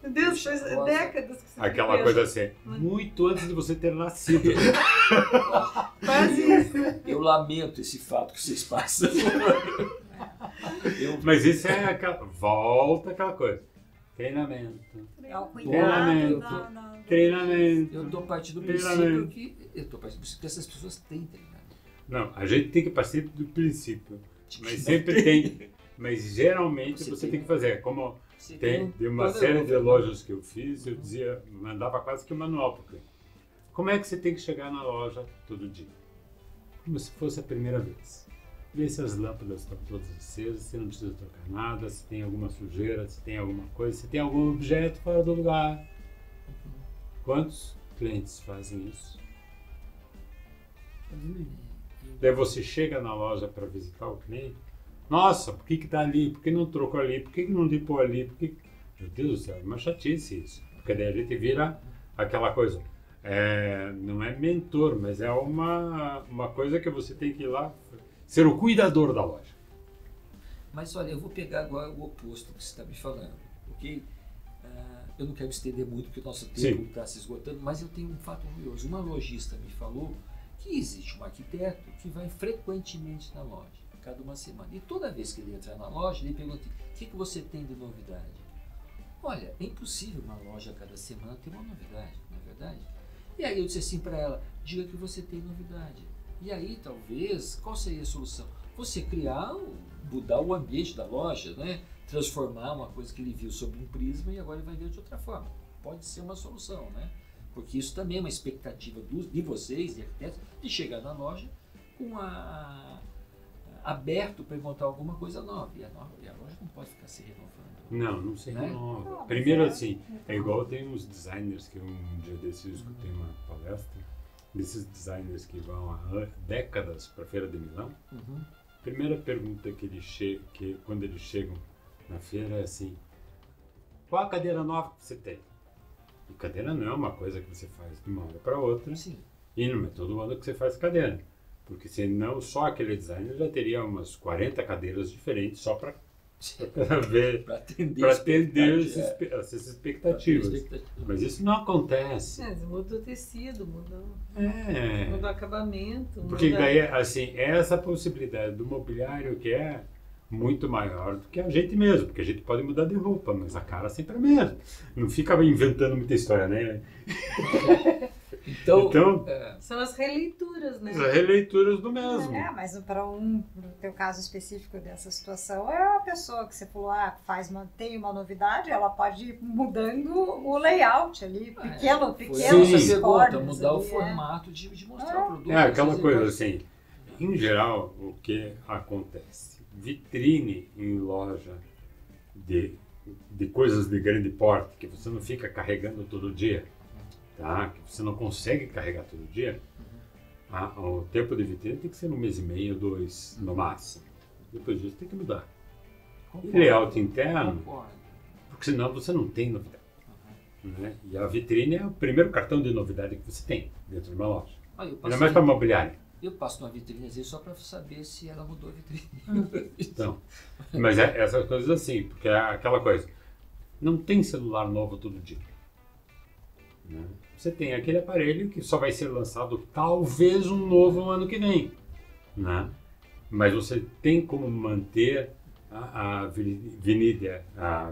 Meu Deus, faz décadas que você Aquela frequenta. coisa assim, muito antes de você ter nascido. Quase isso. Eu lamento esse fato que vocês passam. Mas isso é volta aquela coisa. Treinamento. É o cuidado Treinamento. Eu estou partindo do princípio que essas pessoas têm treinamento. Não, a gente tem que partir do princípio. Mas sempre tem. Mas geralmente você tem que fazer. Como tem de uma série de lojas que eu fiz, eu dizia, mandava quase que um manual para o cliente. Como é que você tem que chegar na loja todo dia? Como se fosse a primeira vez. Vê se as lâmpadas estão todas acesas, se não precisa trocar nada, se tem alguma sujeira, se tem alguma coisa, se tem algum objeto fora do lugar. Quantos clientes fazem isso? Daí você chega na loja para visitar o cliente, nossa, por que está ali? Por que não trocou ali? Por que não limpou ali? Por que... Meu Deus do céu, é uma chatice isso. Porque daí a gente vira aquela coisa. Não é mentor, mas é uma coisa que você tem que ir lá ser o cuidador da loja. Mas olha, eu vou pegar agora o oposto que você está me falando, ok? Eu não quero estender muito porque o nosso tempo está se esgotando, mas eu tenho um fato curioso. Uma lojista me falou que existe um arquiteto que vai frequentemente na loja, cada uma semana. E toda vez que ele entra na loja, ele pergunta, o que você tem de novidade? Olha, é impossível uma loja a cada semana ter uma novidade, não é verdade? E aí eu disse assim para ela, diga que você tem novidade. E aí, talvez, qual seria a solução? Você mudar o ambiente da loja, né? Transformar uma coisa que ele viu sob um prisma e agora ele vai ver de outra forma. Pode ser uma solução, né? Porque isso também é uma expectativa de vocês, de arquitetos, de chegar na loja com aberto para encontrar alguma coisa nova. E a loja não pode ficar se renovando. Não se renova. Primeiro assim, é igual tem uns designers que um dia desses eu escutei uma palestra, desses designers que vão há décadas para a Feira de Milão. Primeira pergunta que quando eles chegam na feira é assim, qual a cadeira nova que você tem? E cadeira não é uma coisa que você faz de uma hora para outra. Sim. E não é todo ano que você faz cadeira. Porque senão só aquele designer já teria umas 40 cadeiras diferentes só para atender essas expectativas. Mas isso não acontece. Muda o tecido, muda o acabamento. Porque daí, assim, essa possibilidade do mobiliário que é muito maior do que a gente mesmo, porque a gente pode mudar de roupa, mas a cara sempre é a mesma. Não fica inventando muita história, né? Então, são as releituras, né? As releituras do mesmo. Mas no teu caso específico dessa situação, é a pessoa que você falou, tem uma novidade, ela pode ir mudando o layout ali, pequenos pergunta, mudar o formato de mostrar o produto. É aquela coisa assim, em geral, o que acontece? Vitrine em loja de coisas de grande porte, que você não fica carregando todo dia, tá? Que você não consegue carregar todo dia, o tempo de vitrine tem que ser 1 mês e meio, 2 no máximo. Depois disso tem que mudar. E layout interno, porque senão você não tem novidade. Né? E a vitrine é o primeiro cartão de novidade que você tem dentro de uma loja. Ainda mais para mobiliário. Eu passo numa vitrine às vezes só para saber se ela mudou a vitrine. Então, mas essas coisas assim, porque é aquela coisa, não tem celular novo todo dia. Né? Você tem aquele aparelho que só vai ser lançado talvez um novo no ano que vem. Né? Mas você tem como manter a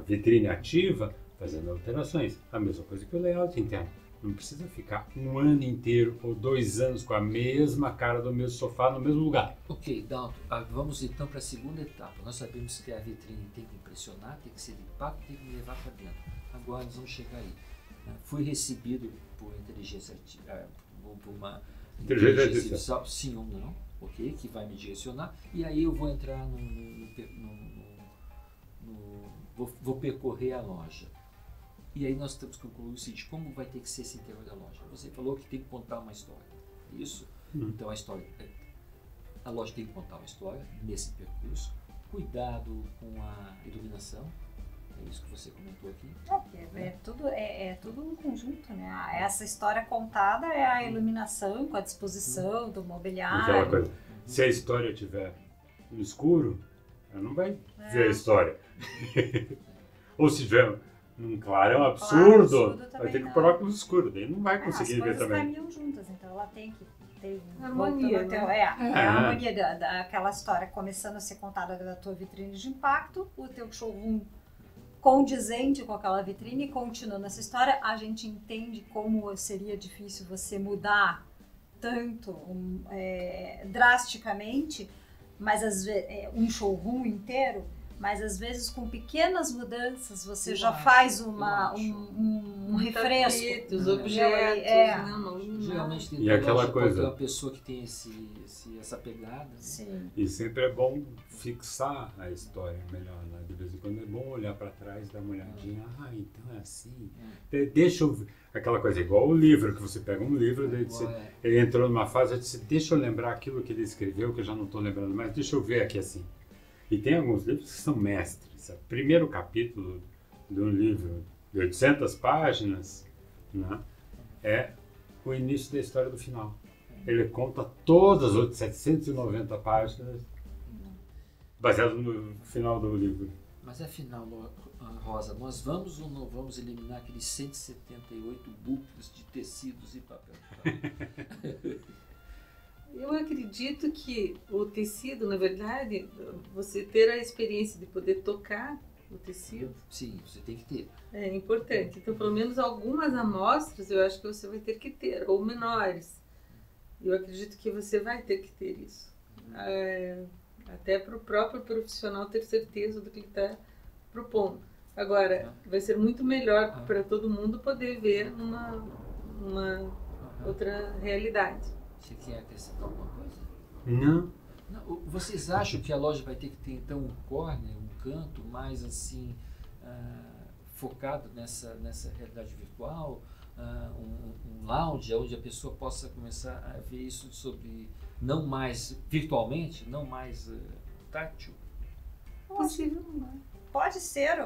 vitrine ativa fazendo alterações. A mesma coisa que o layout interno. Não precisa ficar 1 ano inteiro ou 2 anos com a mesma cara do mesmo sofá no mesmo lugar. Ok, Dalton, vamos então para a segunda etapa. Nós sabemos que a vitrine tem que impressionar, tem que ser limpado, tem que levar para dentro. Agora nós vamos chegar aí. Fui recebido por inteligência artificial, por uma inteligência artificial, sim ou não, ok, que vai me direcionar. E aí eu vou entrar vou percorrer a loja. E aí nós temos que concluir o seguinte, como vai ter que ser esse interior da loja? Você falou que tem que contar uma história, isso? Então a loja tem que contar uma história nesse percurso, cuidado com a iluminação, é isso que você comentou aqui. É tudo um conjunto, né? Essa história contada é a iluminação com a disposição do mobiliário. Aquela coisa, se a história estiver no escuro, ela não vai ver a história. Ou se tiver num clarão absurdo, vai ter que pôr óculos escuros, daí não vai conseguir ver também. As coisas caminham juntas, então ela tem que ter harmonia. A harmonia daquela história começando a ser contada da tua vitrine de impacto, o teu showroom condizente com aquela vitrine e continuando essa história, a gente entende como seria difícil você mudar tanto drasticamente, mas às vezes um showroom inteiro. Mas às vezes com pequenas mudanças você já faz um refresco. Os objetos, geralmente e aquela coisa, a pessoa que tem essa pegada. Sim. E sempre é bom fixar a história melhor, né? De vez em quando é bom olhar para trás, dar uma olhadinha. Então é assim. Deixa eu ver. Aquela coisa igual o livro, que você pega um livro, ele entrou numa fase e disse, deixa eu lembrar aquilo que ele escreveu, que eu já não estou lembrando mais, deixa eu ver aqui assim. E tem alguns livros que são mestres. O primeiro capítulo de um livro de 800 páginas, né, é o início da história do final. Ele conta todas as outras 790 páginas baseado no final do livro. Mas afinal, Rosa, nós vamos ou não vamos eliminar aqueles 178 bucles de tecidos e papel? Eu acredito que o tecido, na verdade, você ter a experiência de poder tocar o tecido. Sim, você tem que ter. É importante. Então, pelo menos algumas amostras eu acho que você vai ter que ter, ou menores. Eu acredito que você vai ter que ter isso. Até para o próprio profissional ter certeza do que ele está propondo. Agora, vai ser muito melhor para todo mundo poder ver uma outra realidade. Você quer acrescentar alguma coisa? Não. Vocês acham que a loja vai ter que ter então um corner, um canto mais assim focado nessa realidade virtual, um lounge onde a pessoa possa começar a ver isso sobre não mais virtualmente, não mais tátil? Possível, não é? Pode ser,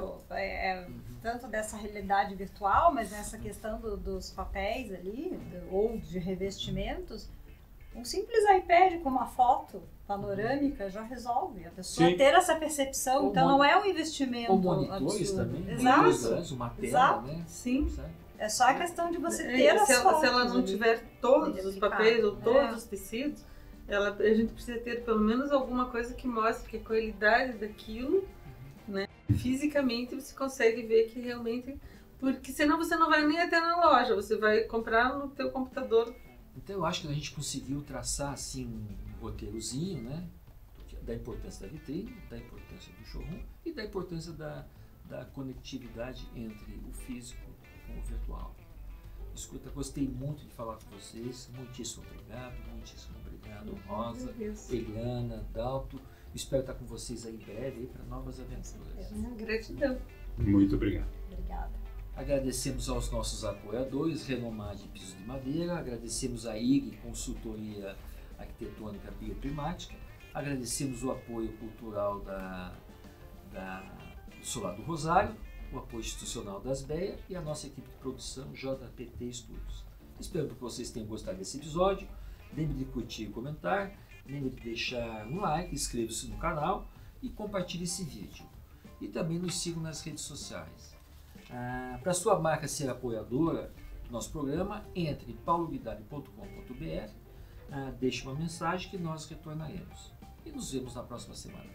tanto dessa realidade virtual, mas nessa questão dos papéis ali, ou de revestimentos, um simples iPad com uma foto panorâmica já resolve. A pessoa ter essa percepção, então não é um investimento monitores absurdo. Também. Exato. Uma tela, Exato. né? Sim. É só a questão de você ter as fotos. Se ela não tiver todos os papéis ou todos os tecidos, a gente precisa ter pelo menos alguma coisa que mostre que a qualidade daquilo, né? Fisicamente você consegue ver que realmente... Porque senão você não vai nem até na loja, você vai comprar no teu computador. Então eu acho que a gente conseguiu traçar assim um roteirozinho, né? Da importância da vitrine, da importância do showroom e da importância da conectividade entre o físico com o virtual. Escuta, gostei muito de falar com vocês, muitíssimo obrigado, Rosa, Eliana, Dalto. Espero estar com vocês aí em breve para novas aventuras. Gratidão. Muito obrigado. Obrigada. Agradecemos aos nossos apoiadores, Renomar de Pisos de Madeira, agradecemos a IG Consultoria Arquitetônica Bioclimática, agradecemos o apoio cultural do Solar do Rosário, o apoio institucional das BEA e a nossa equipe de produção JPT Studios. Espero que vocês tenham gostado desse episódio. Lembre de curtir e comentar, lembre de deixar um like, inscreva-se no canal e compartilhe esse vídeo. E também nos sigam nas redes sociais. Para sua marca ser apoiadora do nosso programa, entre em pauloguidari.com.br, deixe uma mensagem que nós retornaremos. E nos vemos na próxima semana.